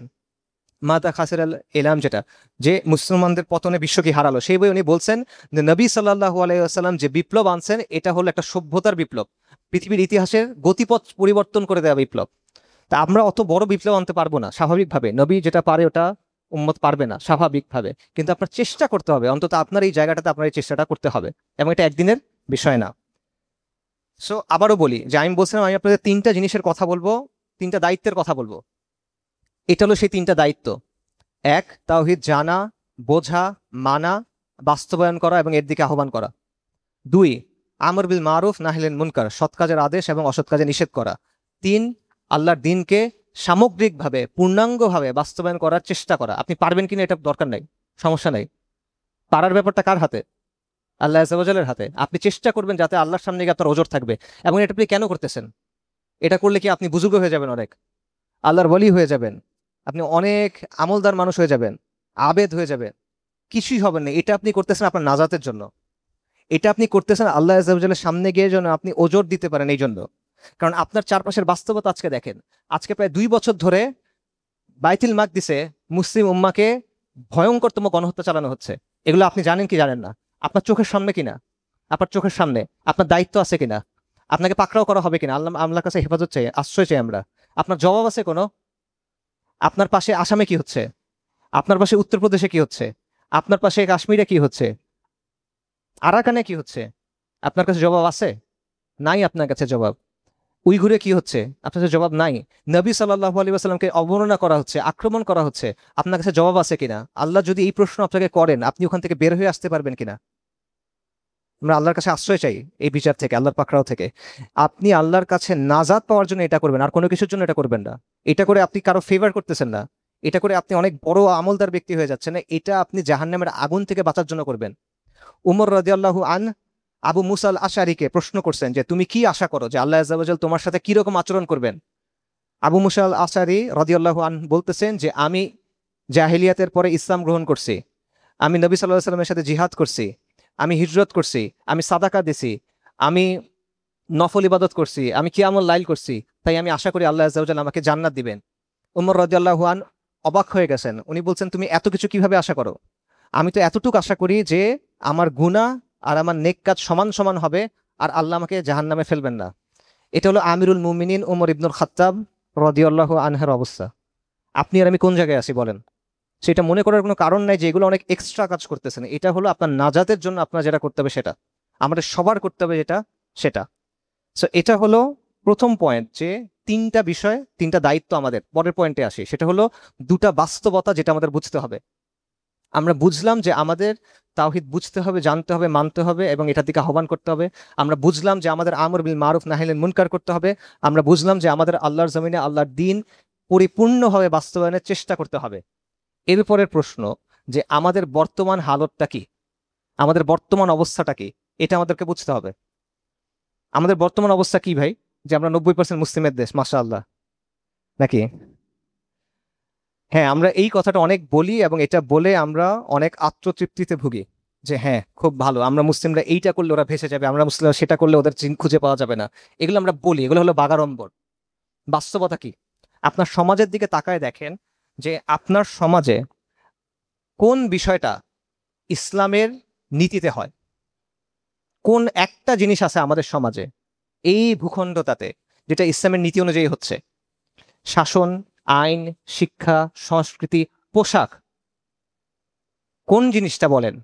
মাদা খাসির আল এলাম, যেটা যে মুসলমানদের পতনে বিশ্ব কি হারালো, সেই বই উনি বলছেন যে নবী সাল্লাল্লাহু আলাইহি ওয়াসাল্লাম যে বিপ্লব আনছেন, এটা হলো একটা সভ্যতার বিপ্লব, পৃথিবীর ইতিহাসের গতিপথ পরিবর্তন করে দেওয়া বিপ্লব। তা আমরা অত বড় বিপ্লব আনতে পারবো না স্বাভাবিকভাবে, নবী যেটা পারে ওটা উম্মত পারবে না স্বাভাবিকভাবে। কিন্তু আপনার চেষ্টা করতে হবে, অন্তত আপনার এই জায়গাটাতে আপনার এই চেষ্টাটা করতে হবে, এবং এটা একদিনের বিষয় না। সো আবারও বলি যে আমি বলছিলাম আমি আপনাদের 3টা জিনিসের কথা বলবো, 3টা দায়িত্বের কথা বলবো। এটা হলো সেই 3টা দায়িত্ব। 1, তাওহীদ জানা, বোঝা, মানা, বাস্তবায়ন করা এবং এর দিকে আহ্বান করা। 2, আমর বিল মারুফ নাহিল মুনকার, সৎ কাজের আদেশ এবং অসৎ কাজে নিষেধ করা। 3, আল্লাহর দিনকে সামগ্রিকভাবে পূর্ণাঙ্গভাবে বাস্তবায়ন করার চেষ্টা করা। আপনি পারবেন কিনা এটা দরকার নাই, সমস্যা নাই। পারার ব্যাপারটা কার হাতে? আল্লাহ আযজা ওয়া জাল্লার হাতে। আপনি চেষ্টা করবেন যাতে আল্লাহর সামনে গিয়ে আপনার ওজর থাকবে। এবং এটা আপনি কেন করতেছেন? এটা করলে কি আপনি বুজুর্গ হয়ে যাবেন, অনেক আল্লাহর ওয়ালি হয়ে যাবেন, আপনি অনেক আমলদার মানুষ হয়ে যাবেন, আবেদ হয়ে যাবেন, কিছুই হবেন না। এটা আপনি করতেছেন আপনার নাজাতের জন্য। এটা আপনি করতেছেন আল্লাহ আযজা ওয়া জাল্লার সামনে গিয়ে যেন আপনি ওজর দিতে পারেন এই জন্য। কারণ আপনার চারপাশের বাস্তবতা আজকে দেখেন। আজকে প্রায় 2 বছর ধরে বাইতুল মাকদিসে মুসলিম উম্মাকে ভয়ঙ্করতম গণহত্যা চালানো হচ্ছে। এগুলো আপনি জানেন কি জানেন না? আপনার চোখের সামনে কিনা? আপনার চোখের সামনে, আপনার দায়িত্ব আছে কিনা? আপনাকে পাকড়াও করা হবে কিনা? আল্লাহর কাছে হেফাজত চাই, আশ্রয় চাই আমরা। আপনার জবাব আছে কোনো? আপনার পাশে আসামে কি হচ্ছে? আপনার পাশে উত্তরপ্রদেশে কি হচ্ছে? আপনার পাশে কাশ্মীরে কি হচ্ছে? আরাকানে কি হচ্ছে? আপনার কাছে জবাব আছে? নাই আপনার কাছে জবাব। উইঘুরে কি হচ্ছে? আপনার কাছে জবাব নাই। নবী সাল্লাল্লাহু আলাইহি ওয়াসাল্লামকে অবমাননা করা হচ্ছে, আক্রমণ করা হচ্ছে, আপনার কাছে জবাব আছে কিনা? আল্লাহ যদি এই প্রশ্ন আপনাকে করেন, আপনি ওখান থেকে বের হয়ে আসতে পারবেন কিনা? আমরা আল্লাহর কাছে আশ্রয় চাই এই বিচার থেকে, আল্লাহর পাকড়াও থেকে। আপনি আল্লাহর কাছে নাজাত পাওয়ার জন্য এটা করবেন, আর কোনো কিছুর জন্য এটা করবেন না। এটা করে আপনি কারো ফেভার করতেছেন না, এটা করে আপনি অনেক বড় আমলদার ব্যক্তি হয়ে যাচ্ছেন না, এটা আপনি জাহান্নামের আগুন থেকে বাঁচার জন্য করবেন। উমর রাদিয়াল্লাহু আন আবু মুসা আল আশআরীকে প্রশ্ন করছেন যে তুমি কি আশা করো যে আল্লাহ আযজা ওয়া জাল তোমার সাথে কিরকম আচরণ করবেন? আবু মুসা আল আশআরী রাদিয়াল্লাহু আন বলতেছেন যে আমি জাহিলিয়াতের পরে ইসলাম গ্রহণ করছি, আমি নবী সাল্লাল্লাহু আলাইহি সাল্লামের সাথে জিহাদ করছি, আমি হিজরত করছি, আমি সাদাকা দিছি, আমি নফল ইবাদত করছি, আমি কিয়ামুল লাইল করছি, তাই আমি আশা করি আল্লাহ আযজা ওয়া জাল আমাকে জান্নাত দিবেন। উমর রাদিয়াল্লাহু আন অবাক হয়ে গেছেন, উনি বলছেন তুমি এত কিছু কিভাবে আশা করো? আমি তো এতটুকু আশা করি যে আমার গুনাহ আর আমার নেক কাজ সমান সমান হবে, আর আল্লাহ আমাকে জাহান্নামে ফেলবেন না। এটা হলো আমিরুল মুমিনিন উমর ইবনুল খাত্তাব রাদিয়াল্লাহু আনহুর অবস্থা। আপনি আর আমি কোন জায়গায় আছি বলেন? সেটা মনে করার কোনো কারণ নাই যে এগুলো অনেক এক্সট্রা কাজ করতেছেন। এটা হলো আপনার নাজাতের জন্য আপনার যেটা করতে হবে সেটা, আমাদের সবার করতে হবে যেটা সেটা। সো এটা হলো প্রথম পয়েন্ট, যে তিনটা বিষয়, তিনটা দায়িত্ব আমাদের। পরের পয়েন্টে আসি, সেটা হলো দুটা বাস্তবতা যেটা আমাদের বুঝতে হবে। আমরা বুঝলাম যে আমাদের তাওহীদ বুঝতে হবে, জানতে হবে, মানতে হবে এবং এটার দিকে আহ্বান করতে হবে। আমরা বুঝলাম যে আমাদের আমর বিল মারুফ নাহি আনিল মুনকার করতে হবে। আমরা বুঝলাম যে আমাদের আল্লাহর জমিনে আল্লাহর দ্বীন পরিপূর্ণভাবে বাস্তবায়নের চেষ্টা করতে হবে। এরপরের প্রশ্ন যে আমাদের বর্তমান হালতটা কি, আমাদের বর্তমান অবস্থাটা কি, এটা আমাদেরকে বুঝতে হবে। আমাদের বর্তমান অবস্থা কি ভাই? যে আমরা 90% মুসলিমের দেশ, মাশাআল্লাহ, নাকি? হ্যাঁ, আমরা এই কথাটা অনেক বলি এবং এটা বলে আমরা অনেক আত্মতৃপ্তিতে ভুগি যে হ্যাঁ খুব ভালো, আমরা মুসলিমরা এইটা করলে ওরা ভেসে যাবে, আমরা মুসলিমরা সেটা করলে ওদের চিন খুঁজে পাওয়া যাবে না। এগুলো আমরা বলি, এগুলো হলো বাগাড়ম্বর। বাস্তবতা কি? আপনার সমাজের দিকে তাকায় দেখেন যে আপনার সমাজে কোন বিষয়টা ইসলামের নীতিতে হয়। কোন একটা জিনিস আছে আমাদের সমাজে, এই ভূখণ্ডটাতে, যেটা ইসলামের নীতি অনুযায়ী হচ্ছে? শাসন, আইন, শিক্ষা, সংস্কৃতি, পোশাক, কোন জিনিসটা বলেন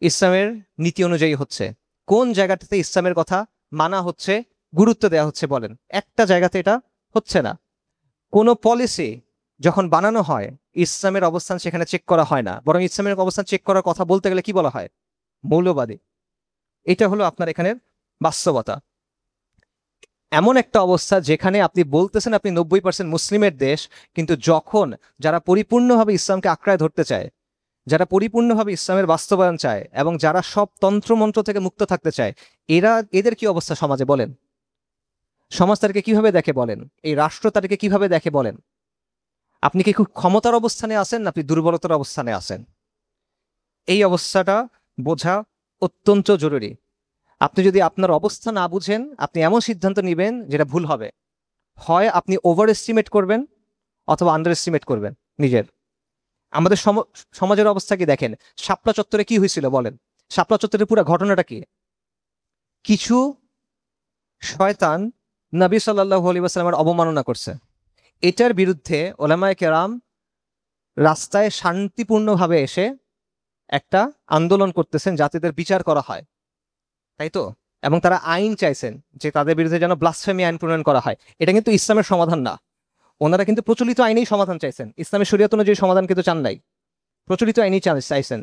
ইসলামের নীতি অনুযায়ী হচ্ছে? কোন জায়গাটাতে ইসলামের কথা মানা হচ্ছে, গুরুত্ব দেওয়া হচ্ছে বলেন? একটা জায়গাতে এটা হচ্ছে না। কোনো পলিসি যখন বানানো হয়, ইসলামের অবস্থান সেখানে চেক করা হয় না, বরং ইসলামের অবস্থান চেক করার কথা বলতে গেলে কি বলা হয়? মৌলবাদী। এটা হলো আপনার এখানের বাস্তবতা। এমন একটা অবস্থা যেখানে আপনি বলতেছেন আপনি 90% মুসলিমের দেশ, কিন্তু যখন যারা পরিপূর্ণভাবে ইসলামকে আঁকড়ায় ধরতে চায়, যারা পরিপূর্ণভাবে ইসলামের বাস্তবায়ন চায় এবং যারা সব তন্ত্রমন্ত্র থেকে মুক্ত থাকতে চায়, এদের কি অবস্থা সমাজে বলেন? সমাজ তাদেরকে কিভাবে দেখে বলেন? এই রাষ্ট্র তাদেরকে কিভাবে দেখে বলেন? আপনি কি খুব ক্ষমতার অবস্থানে আছেন, না আপনি দুর্বলতার অবস্থানে আছেন? এই অবস্থাটা বোঝা অত্যন্ত জরুরি। আপনি যদি আপনার অবস্থা না বুঝেন, আপনি এমন সিদ্ধান্ত নেবেন যেটা ভুল হবে। হয় আপনি ওভার এস্টিমেট করবেন অথবা আন্ডার এস্টিমেট করবেন নিজের। আমাদের সমাজের অবস্থা কি দেখেন। শাপলা চত্বরে কি হয়েছিল বলেন? শাপলা চত্বরের পুরো ঘটনাটা কি? কিছু শয়তান নবী সাল্লাল্লাহু আলাইহি ওয়াসাল্লামের অবমাননা করছে। এটার বিরুদ্ধে ওলামায়ে কেরাম রাস্তায় শান্তিপূর্ণভাবে এসে একটা আন্দোলন করতেছেন যাতে এদের বিচার করা হয়, তাই তো? এবং তারা আইন চাইছেন যে তাদের বিরুদ্ধে যেন ব্লাসফেমি আইন প্রণয়ন করা হয়। এটা কিন্তু ইসলামের সমাধান না। ওনারা কিন্তু প্রচলিত আইনেই সমাধান চাইছেন, ইসলামের শরীয়ত অনুযায়ী সমাধান কিন্তু চান নাই, প্রচলিত আইনেই চাইছেন।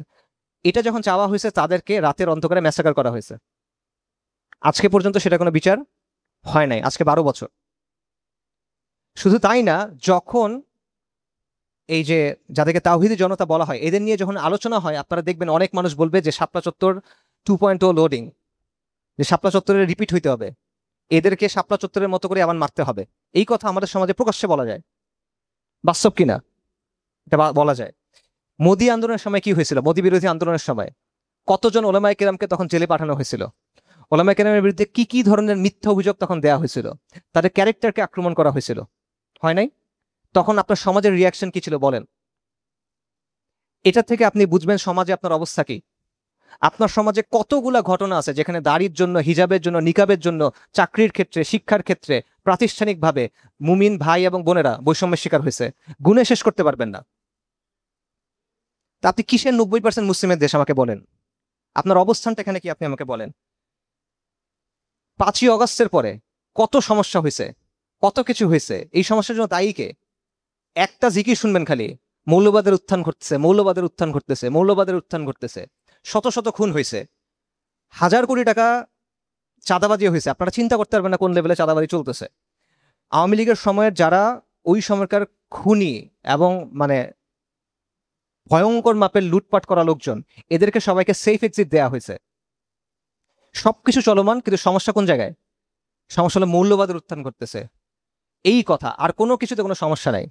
এটা যখন চাওয়া হয়েছে, তাদেরকে রাতের অন্ধকারে ম্যাসাকার করা হয়েছে। আজকে পর্যন্ত সেটা কোনো বিচার হয় নাই, আজকে 12 বছর। শুধু তাই না, যখন এই যে যাদেরকে তাওহীদি জনতা বলা হয়, এদের নিয়ে যখন আলোচনা হয়, আপনারা দেখবেন অনেক মানুষ বলবে যে শাপলা চত্বর 2.0 লোডিং, যে শাপলা চত্বরে রিপিট হইতে হবে, এদেরকে শাপলা চত্বরের মতো করে আবার মারতে হবে। এই কথা আমাদের সমাজে প্রকাশ্যে বলা যায়, বাস্তব কিনা এটা বলা যায়। মোদি আন্দোলনের সময় কি হয়েছিল? মোদি বিরোধী আন্দোলনের সময় কতজন ওলামায়ে কেরামকে তখন জেলে পাঠানো হয়েছিল? ওলামায়ে কেরামের বিরুদ্ধে কি কি ধরনের মিথ্যা অভিযোগ তখন দেওয়া হয়েছিল? তাদের ক্যারেক্টারকে আক্রমণ করা হয়েছিল, হয় নাই? তখন আপনার সমাজের রিয়াকশন কি ছিল বলেন? এটা থেকে আপনি বুঝবেন সমাজে আপনার অবস্থা কি। আপনার সমাজে কতগুলা ঘটনা আছে যেখানে দাড়ির জন্য, হিজাবের জন্য, নিকাবের জন্য, চাকরির ক্ষেত্রে, শিক্ষার ক্ষেত্রে, প্রাতিষ্ঠানিকভাবে মুমিন ভাই এবং বোনেরা বৈষম্যের শিকার হয়েছে, গুণে শেষ করতে পারবেন না। তা আপনি কিসের 90% মুসলিমের দেশ আমাকে বলেন? আপনার অবস্থানটা এখানে কি আপনি আমাকে বলেন? 5ই অগস্টের পরে কত সমস্যা হয়েছে, কত কিছু হয়েছে, এই সমস্যার জন্য দায়ী কে? একটা জিকির শুনবেন খালি, মৌলবাদের উত্থান ঘটতেছে, মৌলবাদের উত্থান ঘটতেছে, মৌলবাদের উত্থান ঘটতেছে। শত শত খুন হয়েছে, হাজার কোটি টাকা চাঁদাবাজি হয়েছে। আপনারা চিন্তা করতে পারবেন না কোন লেভেলে চাঁদাবাজি চলতেছে। আওয়ামী লীগের সময়ের যারা ওই সময়কার খুনি এবং মানে ভয়ঙ্কর মাপের লুটপাট করা লোকজন, এদেরকে সবাইকে সেফ এক্সিট দেওয়া হয়েছে। সবকিছু চলমান, কিন্তু সমস্যা কোন জায়গায়? সমস্যা হলো মৌলবাদের উত্থান করতেছে, এই কথা। আর কোনো কিছুতে কোনো সমস্যা নাই।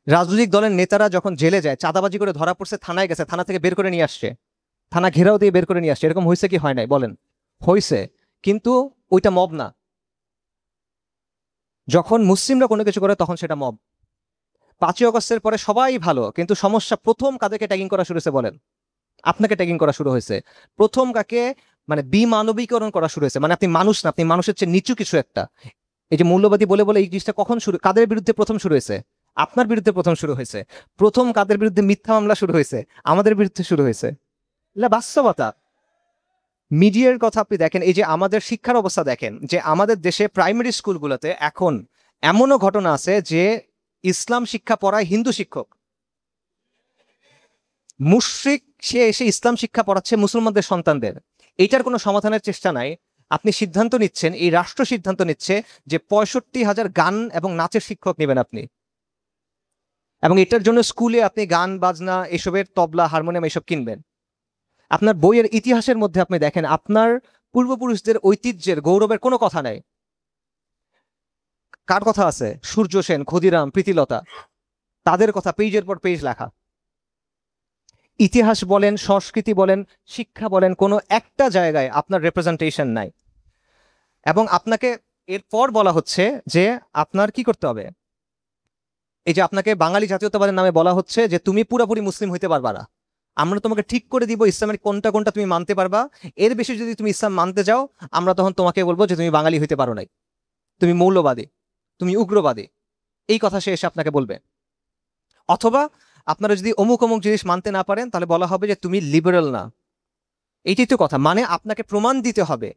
রাজনৈতিক দলের নেতারা যখন জেলে যায়, চাঁদাবাজি করে ধরা পড়ছে, থানায় গেছে, থানা থেকে বের করে নিয়ে আসছে, থানা ঘেরাও দিয়ে বের করে নিয়ে আসছে। এরকম হয়েছে কি হয় নাই বলেন? হয়েছে, কিন্তু ওইটা মব না। যখন মুসলিমরা কোনো কিছু করে তখন সেটা মব। 5ই অগস্টের পরে সবাই ভালো, কিন্তু সমস্যা প্রথম কাদেরকে ট্যাগিং করা শুরু হয়েছে বলেন? আপনাকে ট্যাগিং করা শুরু হয়েছে। প্রথম কাকে মানে বিমানবীকরণ করা শুরু হয়েছে, মানে আপনি মানুষ না, আপনি মানুষের চেয়ে নিচু কিছু একটা। এই যে মূল্যবাদী বলে বলে এই জিনিসটা কখন শুরু, কাদের বিরুদ্ধে প্রথম শুরু হয়েছে? আপনার বিরুদ্ধে প্রথম শুরু হয়েছে। প্রথম কাদের বিরুদ্ধে মিথ্যা মামলা শুরু হয়েছে? আমাদের বিরুদ্ধে শুরু হয়েছে। এটা বাস্তবতা। মিডিয়ার কথা আপনি দেখেন, এই যে আমাদের শিক্ষার অবস্থা দেখেন, যে আমাদের দেশে প্রাইমারি স্কুলগুলোতে এখন এমনও ঘটনা আছে যে ইসলাম শিক্ষা পড়ায় হিন্দু শিক্ষক, মুশরিক, সে এসে ইসলাম শিক্ষা পড়াচ্ছে মুসলমানদের সন্তানদের। এইটার কোনো সমাধানের চেষ্টা নাই। আপনি সিদ্ধান্ত নিচ্ছেন, এই রাষ্ট্র সিদ্ধান্ত নিচ্ছে যে 65,000 গান এবং নাচের শিক্ষক নেবেন আপনি, এবং এটার জন্য স্কুলে আপনি গান বাজনা এসবের তবলা, হারমোনিয়াম এসব কিনবেন। আপনার বইয়ের ইতিহাসের মধ্যে আপনি দেখেন, আপনার পূর্বপুরুষদের ঐতিহ্যের গৌরবের কোনো কথা নাই। কার কথা আছে? সূর্য সেন, ক্ষুদিরাম, প্রীতিলতা, তাদের কথা পেজের পর পেজ লেখা। ইতিহাস বলেন, সংস্কৃতি বলেন, শিক্ষা বলেন, কোনো একটা জায়গায় আপনার রিপ্রেজেন্টেশন নাই। এবং আপনাকে এরপর বলা হচ্ছে যে আপনার কি করতে হবে। এই যে আপনাকে বাঙালি জাতীয়তাবাদের নামে বলা হচ্ছে যে তুমি পুরোপুরি মুসলিম হইতে পারবা না, আমরা তোমাকে ঠিক করে দিব ইসলামের কোনটা কোনটা তুমি মানতে পারবা। এর বেশি যদি তুমি ইসলাম মানতে যাও, আমরা তখন তোমাকে বলবো যে তুমি বাঙালি হইতে পারো নাই, তুমি মৌলবাদী, তুমি উগ্রবাদী। এই কথা সে এসে আপনাকে বলবে। অথবা আপনারা যদি অমুক অমুক জিনিস মানতে না পারেন, তাহলে বলা হবে যে তুমি লিবারেল না। এইটাই তো কথা। মানে আপনাকে প্রমাণ দিতে হবে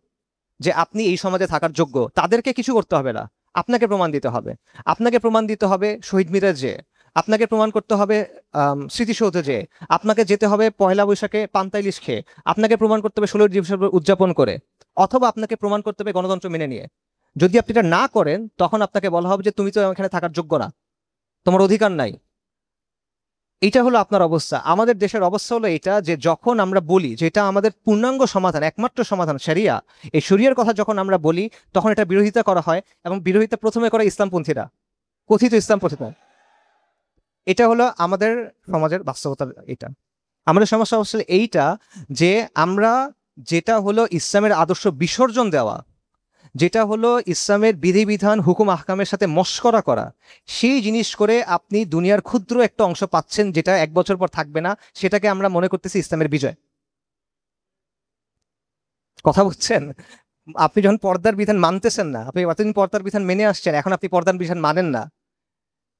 যে আপনি এই সমাজে থাকার যোগ্য। তাদেরকে কিছু করতে হবে না, আপনাকে প্রমাণ দিতে হবে। আপনাকে প্রমাণ দিতে হবে শহীদ মিনারে যে, আপনাকে প্রমাণ করতে হবে স্মৃতিসৌধে যে, আপনাকে যেতে হবে পয়লা বৈশাখে পান্তা ইলিশ খেয়ে, আপনাকে প্রমাণ করতে হবে 16 ডিসেম্বর উদযাপন করে, অথবা আপনাকে প্রমাণ করতে হবে গণতন্ত্র মেনে নিয়ে। যদি আপনি এটা না করেন, তখন আপনাকে বলা হবে যে তুমি তো এখানে থাকার যোগ্য না, তোমার অধিকার নাই। এটা হলো আপনার অবস্থা। আমাদের দেশের অবস্থা হলো এটা, যে যখন আমরা বলি যে এটা আমাদের পূর্ণাঙ্গ সমাধান, একমাত্র সমাধান শরিয়া, এই শরিয়ার কথা যখন আমরা বলি, তখন এটা বিরোধিতা করা হয়, এবং বিরোধিতা প্রথমে করে ইসলামপন্থীরা, কথিত ইসলামপন্থীরা। এটা হলো আমাদের সমাজের বাস্তবতা। এটা আমাদের সমস্যা আসলে এইটা, যে আমরা যেটা হলো ইসলামের আদর্শ বিসর্জন দেওয়া, যেটা হলো ইসলামের বিধিবিধান হুকুম আহকামের সাথে মশকরা করা, সেই জিনিস করে আপনি দুনিয়ার ক্ষুদ্র একটা অংশ পাচ্ছেন, যেটা 1 বছর পর থাকবে না। সেটাকে আমরা মনে করতেছি ইসলামের বিজয়। কথা বুঝছেন? আপনি যখন পর্দার বিধান মানতেছেন না, আপনি এতদিন পর্দার বিধান মেনে আসছেন, এখন আপনি পর্দার বিধান মানেন না,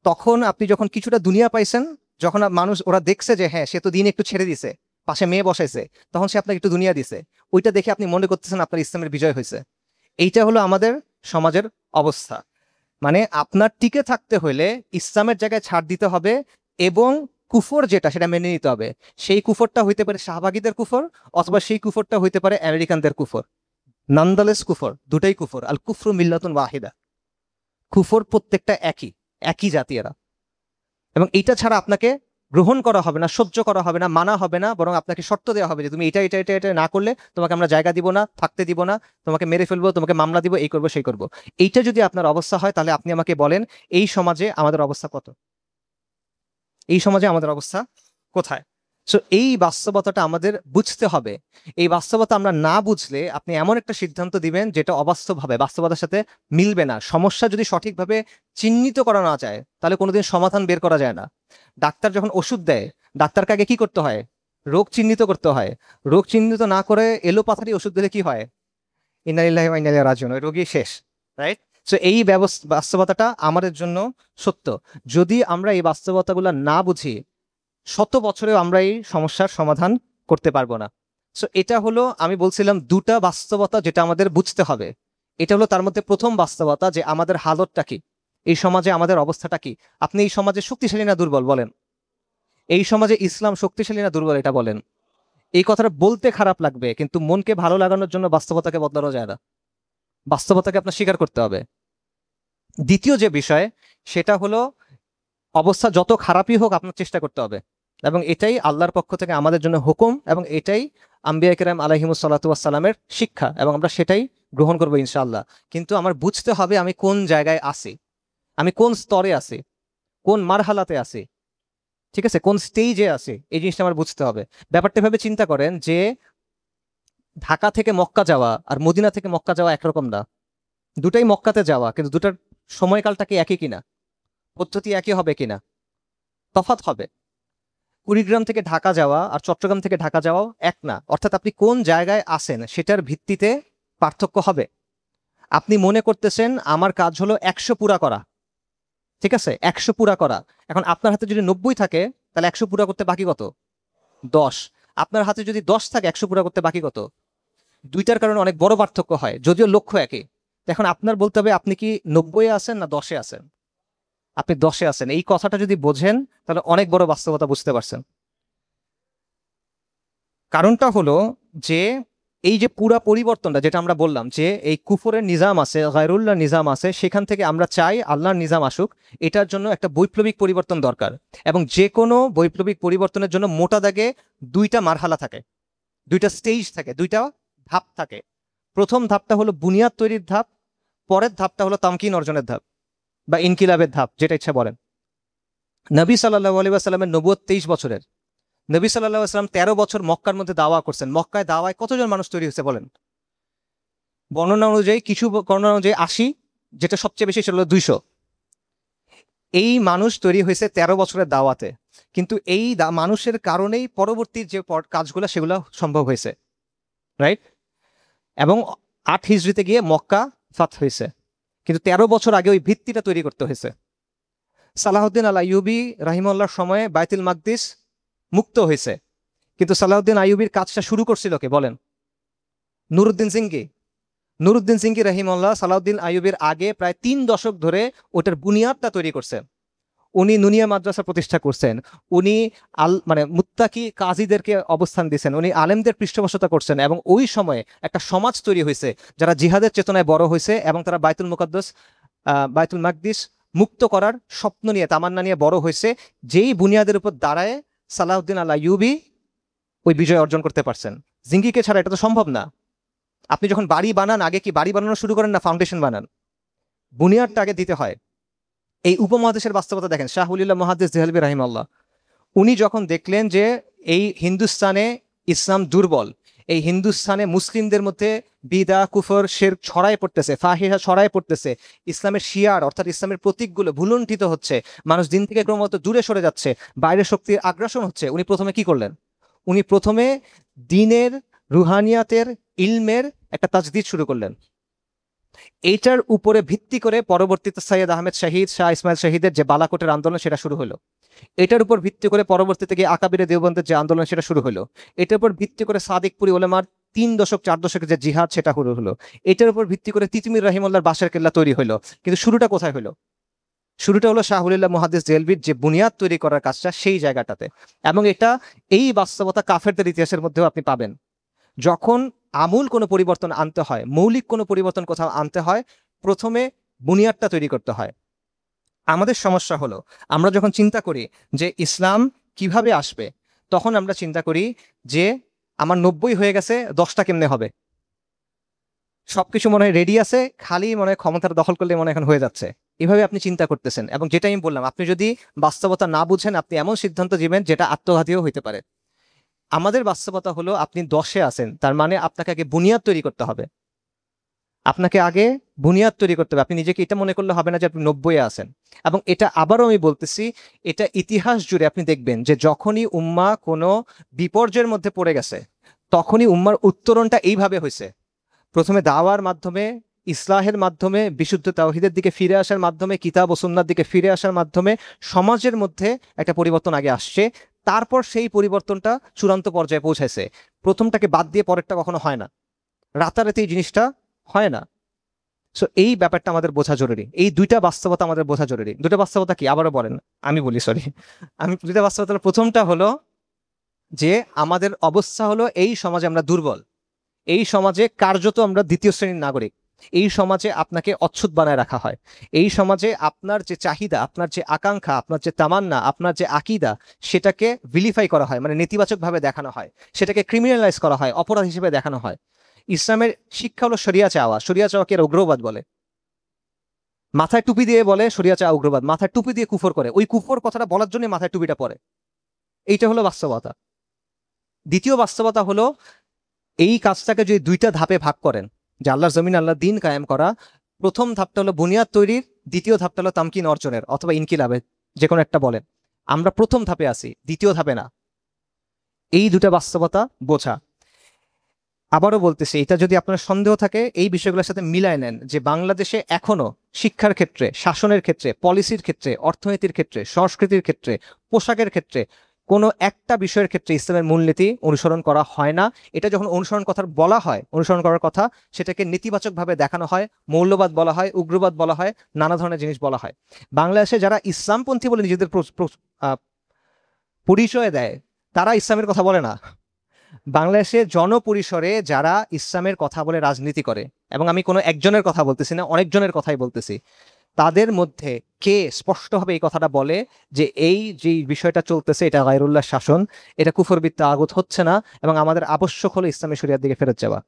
তখন আপনি যখন কিছুটা দুনিয়া পাইছেন, যখন মানুষ ওরা দেখছে যে হ্যাঁ সে তো দিন একটু ছেড়ে দিছে, পাশে মেয়ে বসাইছে, তখন সে আপনাকে একটু দুনিয়া দিছে, ওইটা দেখে আপনি মনে করতেছেন আপনার ইসলামের বিজয় হয়েছে। এইটা হলো আমাদের সমাজের অবস্থা। মানে আপনার টিকে থাকতে হলে ইসলামের জায়গায় ছাড় দিতে হবে, এবং কুফর যেটা সেটা মেনে নিতে হবে। সেই কুফরটা হইতে পারে শাহবাগীদের কুফর, অথবা সেই কুফরটা হইতে পারে আমেরিকানদের কুফর। নন্দালেস কুফর, দুটাই কুফর। আল কুফরু মিল্লাতুন ওয়াহিদা। কুফর প্রত্যেকটা একই, একই জাতি এরা। এবং এইটা ছাড়া আপনাকে গ্রহণ করা হবে না, সহ্য করা হবে না, মানা হবে না, বরং আপনাকে শর্ত দেওয়া হবে যে তুমি এটা এটা এটা এটা না করলে তোমাকে আমরা জায়গা দিব না, থাকতে দিব না, তোমাকে মেরে ফেলবো, তোমাকে মামলা দিব, এই করবো সেই করবো। এইটা যদি আপনার অবস্থা হয়, তাহলে আপনি আমাকে বলেন এই সমাজে আমাদের অবস্থা কত? এই সমাজে আমাদের অবস্থা কোথায়? সো এই বাস্তবতাটা আমাদের বুঝতে হবে। এই বাস্তবতা আমরা না বুঝলে আপনি এমন একটা সিদ্ধান্ত দিবেন যেটা অবাস্তব হবে, বাস্তবতার সাথে মিলবে না। সমস্যা যদি সঠিকভাবে চিহ্নিত করা না যায়, তাহলে কোনোদিন সমাধান বের করা যায় না। ডাক্তার যখন ওষুধ দেয়, ডাক্তারকে আগে কি করতে হয়? রোগ চিহ্নিত করতে হয়। রোগ চিহ্নিত না করে এলোপাথারি ওষুধ দিলে কি হয়? ইন্না লিল্লাহি ওয়া ইন্না ইলাইহি রাজিউন, ওই রোগী শেষ। রাইট? সো এই বাস্তবতাটা আমাদের জন্য সত্য। যদি আমরা এই বাস্তবতাগুলো না বুঝি, শত বছরেও আমরা এই সমস্যার সমাধান করতে পারবো না। সো এটা হলো, আমি বলছিলাম দুটা বাস্তবতা যেটা আমাদের বুঝতে হবে। এটা হলো তার মধ্যে প্রথম বাস্তবতা, যে আমাদের হালতটা কি, এই সমাজে আমাদের অবস্থাটা কি। আপনি এই সমাজে শক্তিশালী না দুর্বল বলেন? এই সমাজে ইসলাম শক্তিশালী না দুর্বল এটা বলেন? এই কথাটা বলতে খারাপ লাগবে, কিন্তু মনকে ভালো লাগানোর জন্য বাস্তবতাকে বদলানো যায় না। বাস্তবতাকে আপনার স্বীকার করতে হবে। দ্বিতীয় যে বিষয়, সেটা হলো অবস্থা যত খারাপই হোক আপনার চেষ্টা করতে হবে, এবং এটাই আল্লাহর পক্ষ থেকে আমাদের জন্য হুকুম, এবং এটাই আম্বিয়া কেরাম আলাইহিমুস সালাতু ওয়াস সালামের শিক্ষা, এবং আমরা সেটাই গ্রহণ করবো ইনশাআল্লাহ। কিন্তু আমার বুঝতে হবে আমি কোন জায়গায় আছি, আমি কোন স্তরে আছি, কোন মারহালাতে আছি, ঠিক আছে, কোন স্টেজে আছি, এই জিনিসটা আমার বুঝতে হবে। ব্যাপারটা ভাবে চিন্তা করেন যে ঢাকা থেকে মক্কা যাওয়া আর মদিনা থেকে মক্কা যাওয়া একরকম না। দুটাই মক্কাতে যাওয়া, কিন্তু দুটার সময়কালটা কি একই কিনা, পদ্ধতি একই হবে কিনা, তফাৎ হবে। কুড়িগ্রাম থেকে ঢাকা যাওয়া আর চট্টগ্রাম থেকে ঢাকা যাওয়াও এক না। অর্থাৎ আপনি কোন জায়গায় আছেন সেটার ভিত্তিতে পার্থক্য হবে। আপনি মনে করতেছেন আমার কাজ হলো 100 পুরা করা, ঠিক আছে, 100 পুরা করা। এখন আপনার হাতে যদি 90 থাকে, তাহলে 100 পুরা করতে বাকি কত? 10। আপনার হাতে যদি 10 থাকে, 100 পুরা করতে বাকি কত? দুইটার কারণে অনেক বড় পার্থক্য হয়, যদিও লক্ষ্য একই। এখন আপনার বলতে হবে আপনি কি 90-এ আছেন না 10-এ আছেন। আপনি 10-এ আছেন, এই কথাটা যদি বোঝেন তাহলে অনেক বড় বাস্তবতা বুঝতে পারছেন। কারণটা হলো যে এই যে পুরা পরিবর্তনটা যেটা আমরা বললাম, যে এই কুফরের নিজাম আছে, গায়রুল্লাহ নিজাম আছে, সেখান থেকে আমরা চাই আল্লাহর নিজাম আসুক। এটার জন্য একটা বৈপ্লবিক পরিবর্তন দরকার, এবং যে কোনো বৈপ্লবিক পরিবর্তনের জন্য মোটা দাগে দুইটা মারহালা থাকে, দুইটা স্টেজ থাকে, দুইটা ধাপ থাকে। প্রথম ধাপটা হলো বুনিয়াদ তৈরির ধাপ, পরের ধাপটা হলো তামকিন অর্জনের ধাপ বা ইনকিলাবের ধাপ, যেটা ইচ্ছা বলেন। নবী সাল্লাল্লাহু আলাইহি ওয়াসাল্লামের নবুয়ত 23 বছরের। নবী সাল্লাল্লাহু আলাইহি ওয়াসাল্লাম 13 বছর মক্কার মধ্যে দাওয়া করছেন। মক্কায় দাওয়ায় কতজন মানুষ তৈরি হয়েছে বলেন? বর্ণনা অনুযায়ী, কিছু বর্ণনা অনুযায়ী 80, যেটা সবচেয়ে বেশি ছিল 200। এই মানুষ তৈরি হয়েছে 13 বছরের দাওয়াতে। কিন্তু এই মানুষের কারণেই পরবর্তী যে কাজগুলো সেগুলো সম্ভব হয়েছে, রাইট? এবং 8 হিজরিতে গিয়ে মক্কা ফাত হয়েছে, কিন্তু 13 বছর আগে ওই ভিত্তিটা তৈরি করতে হয়েছে। সালাহউদ্দিন আল আইয়ুবী রাহিমাহুল্লাহর সময়ে বাইতুল মাকদিস মুক্ত হয়েছে, কিন্তু সালাহউদ্দিন আইয়ুবীর কাজটা শুরু করছিল কে বলেন? নুরুদ্দিন সিংহি। নুরুদ্দিন সিংহি রাহিমাহুল্লাহ সালাহউদ্দিন আইয়ুবীর আগে প্রায় 3 দশক ধরে ওটার বুনিয়াদটা তৈরি করছেন। উনি নুনিয়া মাদ্রাসা প্রতিষ্ঠা করছেন, উনি মানে মুত্তাকি কাজীদেরকে অবস্থান দিয়েছেন, উনি আলেমদের পৃষ্ঠপোষকতা করছেন, এবং ওই সময়ে একটা সমাজ তৈরি হয়েছে যারা জিহাদের চেতনায় বড় হয়েছে, এবং তারা বাইতুল মাকদিস মুক্ত করার স্বপ্ন নিয়ে, তামান্না নিয়ে বড় হয়েছে। যেই বুনিয়াদের উপর দাঁড়ায় সালাহউদ্দিন আল আইয়ুবী ওই বিজয় অর্জন করতে পারছেন। জিঙ্গিকে ছাড়া এটা তো সম্ভব না। আপনি যখন বাড়ি বানান, আগে কি বাড়ি বানানো শুরু করেন না ফাউন্ডেশন বানান? বুনিয়াদটা আগে দিতে হয়। এই উপমহাদেশের বাস্তবতা দেখেন, শাহ ওলিউল্লাহ মুহাদ্দিস দেহলভী রাহিমাহুল্লাহ, উনি যখন দেখলেন যে এই হিন্দুস্তানে ইসলাম দুর্বল, এই হিন্দুস্তানে মুসলিমদের মধ্যে বিদা কুফর শিরক ছড়ায় পড়তেছে, ফাহিশা ছড়ায় পড়তেছে, ইসলামের শিয়ার অর্থাৎ ইসলামের প্রতীকগুলো ভুলুণ্ঠিত হচ্ছে, মানুষ দিন থেকে ক্রমাগত দূরে সরে যাচ্ছে, বাইরের শক্তির আগ্রাসন হচ্ছে, উনি প্রথমে কি করলেন? উনি প্রথমে দ্বীনের, রুহানিয়াতের, ইলমের একটা তাজদিদ শুরু করলেন। এইটার উপরে ভিত্তি করে পরবর্তীতে সৈয়দ আহমেদ শহীদ, শাহ ইসমাইল শহীদের যে বালাকোটের আন্দোলন সেটা শুরু হলো। এটার উপর ভিত্তি করে পরবর্তীতে গিয়ে আকাবিরে দেওবন্দের যে আন্দোলন সেটা শুরু হলো। এটার উপর ভিত্তি করে সাদিকপুরি ওলামার 3 দশক 4 দশকের যে জিহাদ সেটা শুরু হলো। এটার উপর ভিত্তি করে তিতুমির রাহিমাহুল্লাহর বাসার কেল্লা তৈরি হলো। কিন্তু শুরুটা কোথায় হলো? শুরুটা হলো শাহ ওলিউল্লাহ মুহাদ্দিস দেহলভীর যে বুনিয়াদ তৈরি করার কাজটা, সেই জায়গাটাতে। এবং এটা, এই বাস্তবতা কাফেরদের ইতিহাসের মধ্যেও আপনি পাবেন। যখন আমূল কোনো পরিবর্তন আনতে হয়, মৌলিক কোনো পরিবর্তন কোথাও আনতে হয়, প্রথমে বুনিয়াদটা তৈরি করতে হয়। আমাদের সমস্যা হলো, আমরা যখন চিন্তা করি যে ইসলাম কিভাবে আসবে, তখন আমরা চিন্তা করি যে আমার 90 হয়ে গেছে, 10টা কেমনে হবে? সবকিছু মনে হয় রেডি আছে, খালি মনে হয় ক্ষমতার দখল করলে মনে হয় এখন হয়ে যাচ্ছে। এভাবে আপনি চিন্তা করতেছেন, এবং যেটা আমি বললাম, আপনি যদি বাস্তবতা না বুঝেন, আপনি এমন সিদ্ধান্ত দিবেন যেটা আত্মঘাতীও হইতে পারে। আমাদের বাস্তবতা হলো আপনি 10-এ আছেন, তার মানে আপনাকে আগে বুনিয়াদ তৈরি করতে হবে। আপনাকে আগে বুনিয়াদ তৈরি করতে হবে। আপনি নিজেকে এটা মনে করলে হবে না যে আপনি 90-এ আছেন। এবং এটা আবারও আমি বলতেছি, এটা ইতিহাস জুড়ে আপনি দেখবেন যে যখনই উম্মাহ কোনো বিপর্যয়ের মধ্যে পড়ে গেছে, তখনই উম্মার উত্তরণটা এইভাবে হয়েছে। প্রথমে দাওয়ার মাধ্যমে, ইসলাহের মাধ্যমে, বিশুদ্ধ তাওহীদের দিকে ফিরে আসার মাধ্যমে, কিতাব ও সুন্নাহর দিকে ফিরে আসার মাধ্যমে সমাজের মধ্যে একটা পরিবর্তন আগে আসছে। তারপর সেই পরিবর্তনটা চূড়ান্ত পর্যায়ে পৌঁছাইছে। প্রথমটাকে বাদ দিয়ে পরেরটা কখনো হয় না, রাতারাতি এই জিনিসটা হয় না। সো এই ব্যাপারটা আমাদের বোঝা জরুরি, এই দুইটা বাস্তবতা আমাদের বোঝা জরুরি। দুটো বাস্তবতা কি আবারও বলেন, আমি বলি, সরি। আমি দুইটা বাস্তবতা, প্রথমটা হলো যে আমাদের অবস্থা হলো এই সমাজে আমরা দুর্বল, এই সমাজে কার্যত আমরা দ্বিতীয় শ্রেণীর নাগরিক, এই সমাজে আপনাকে অচ্ছুত বানায় রাখা হয়, এই সমাজে আপনার যে চাহিদা, আপনার যে আকাঙ্ক্ষা, আপনার যে তামান্না, আপনার যে আকিদা, সেটাকে ভিলিফাই করা হয়, মানে নেতিবাচকভাবে দেখানো হয়, সেটাকে ক্রিমিনালাইজ করা হয়, অপরাধ হিসেবে দেখানো হয়। ইসলামের শিক্ষা হলো শরিয়া চাওয়া। শরিয়া চাওয়াকে এরা উগ্রবাদ বলে। মাথায় টুপি দিয়ে বলে শরিয়া চাওয়া উগ্রবাদ, মাথায় টুপি দিয়ে কুফর করে, ওই কুফর কথাটা বলার জন্য মাথায় টুপিটা পরে। এইটা হলো বাস্তবতা। দ্বিতীয় বাস্তবতা হলো এই কাজটাকে যদি দুইটা ধাপে ভাগ করেন, যে আল্লাহর জমিন, আল্লাহর দিন কায়েম করা, প্রথম ধাপটা হলো বুনিয়াদ তৈরির, দ্বিতীয় ধাপটা হলো তামকিন অর্জনের অথবা ইনকিলাবের, যে কোনো একটা বলেন। আমরা প্রথম ধাপে আছি, দ্বিতীয় ধাপে না। এই দুটা বাস্তবতা বোঝা। আবারও বলতেছি, এটা যদি আপনার সন্দেহ থাকে এই বিষয়গুলোর সাথে মিলায় নেন, যে বাংলাদেশে এখনো শিক্ষার ক্ষেত্রে, শাসনের ক্ষেত্রে, পলিসির ক্ষেত্রে, অর্থনীতির ক্ষেত্রে, সংস্কৃতির ক্ষেত্রে, পোশাকের ক্ষেত্রে কোনো একটা বিষয়ের ক্ষেত্রে ইসলামের মূলনীতি অনুসরণ করা হয় না। এটা যখন অনুসরণ কথা বলা হয়, অনুসরণ করার কথা, সেটাকে নেতিবাচকভাবে দেখানো হয়, মৌলবাদ বলা হয়, উগ্রবাদ বলা হয়, নানা ধরনের জিনিস বলা হয়। বাংলাদেশে যারা ইসলামপন্থী বলে নিজেদের পরিচয় দেয়, তারা ইসলামের কথা বলে না। বাংলাদেশে জনপরিসরে যারা ইসলামের কথা বলে রাজনীতি করে, এবং আমি কোনো একজনের কথা বলতেছি না, অনেকজনের কথাই বলতেছি, তাদের মধ্যে কে স্পষ্টভাবে এই কথাটা বলে যে এই যে বিষয়টা চলতেছে এটা গায়রুল্লাহ শাসন, এটা কুফরবিত্তা আগত হচ্ছে না, এবং আমাদের আবশ্যক হলো ইসলামী শরিয়ার দিকে ফেরত যাওয়া।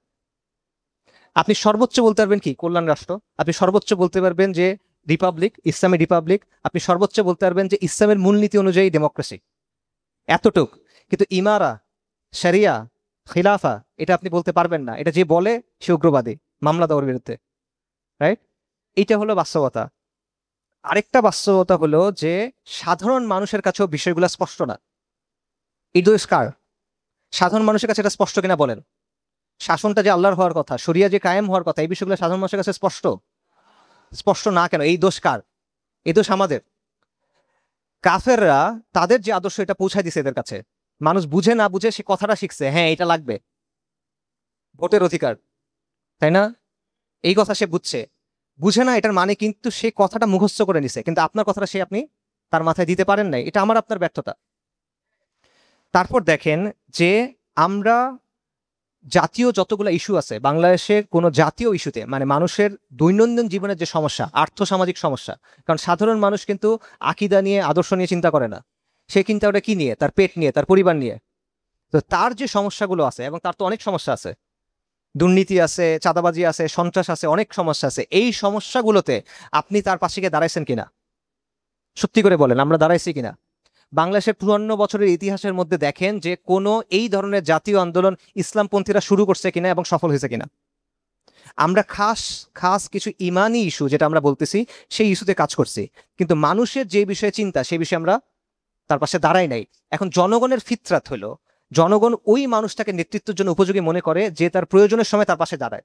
আপনি সর্বোচ্চ বলতে পারবেন কি কল্যাণ রাষ্ট্র, আপনি সর্বোচ্চ বলতে পারবেন যে রিপাবলিক, ইসলামী রিপাবলিক, আপনি সর্বোচ্চ বলতে পারবেন যে ইসলামের মূলনীতি অনুযায়ী ডেমোক্রেসি, এতটুক। কিন্তু ইমারা, শরিয়া, খিলাফা, এটা আপনি বলতে পারবেন না। এটা যে বলে সে উগ্রবাদী, মামলা দেওয়ার বিরুদ্ধে, রাইট? এইটা হলো বাস্তবতা। আরেকটা বাস্তবতা হলো যে সাধারণ মানুষের কাছেও বিষয়গুলো স্পষ্ট না। এই দোষ কার? সাধারণ মানুষের কাছে এটা স্পষ্ট কিনা বলেন। শাসনটা যে আল্লাহর হওয়ার কথা, শরিয়া যে কায়েম হওয়ার কথা, এই বিষয়গুলো সাধারণ মানুষের কাছে স্পষ্ট। স্পষ্ট না কেন? এই দোষ কার? এই দোষ আমাদের। কাফেররা তাদের যে আদর্শ এটা পৌঁছায় দিছে এদের কাছে, মানুষ বুঝে না বুঝে সে কথাটা শিখছে, হ্যাঁ এটা লাগবে, ভোটের অধিকার, তাই না? এই কথা সে বুঝছে, বুঝে না এটার মানে, কিন্তু সে কথাটা মুখস্থ করে নিছে, কিন্তু আপনার কথাটা সে আপনি তার মাথায় দিতে পারেন নাই। এটা আমার আপনার ব্যর্থতা। তারপর দেখেন যে আমরা জাতীয় যতগুলো ইস্যু আছে বাংলাদেশের, কোনো জাতীয় ইস্যুতে, মানে মানুষের দৈনন্দিন জীবনের যে সমস্যা, আর্থসামাজিক সমস্যা, কারণ সাধারণ মানুষ কিন্তু আকিদা নিয়ে, আদর্শ নিয়ে চিন্তা করে না। সে চিন্তা ওটা কি নিয়ে? তার পেট নিয়ে, তার পরিবার নিয়ে। তো তার যে সমস্যাগুলো আছে, এবং তার তো অনেক সমস্যা আছে, দুর্নীতি আছে, চাঁদাবাজি আছে, সন্ত্রাস আছে, অনেক সমস্যা আছে। এই সমস্যাগুলোতে আপনি তার পাশে গিয়ে দাঁড়াইছেন কিনা? সত্যি করে বলেন, আমরা দাঁড়াইছি কিনা? বাংলাদেশের 54 বছরের ইতিহাসের মধ্যে দেখেন যে কোনো এই ধরনের জাতীয় আন্দোলন ইসলামপন্থীরা শুরু করছে কিনা এবং সফল হয়েছে কিনা। আমরা খাস খাস কিছু ইমানি ইস্যু যেটা আমরা বলতেছি, সেই ইস্যুতে কাজ করছি, কিন্তু মানুষের যে বিষয়ে চিন্তা, সেই বিষয়ে আমরা তার পাশে দাঁড়াই নাই। এখন জনগণের ফিতরাত হলো, জনগণ ওই মানুষটাকে নেতৃত্বের জন্য উপযোগী মনে করে যে তার প্রয়োজনের সময় তার পাশে দাঁড়ায়।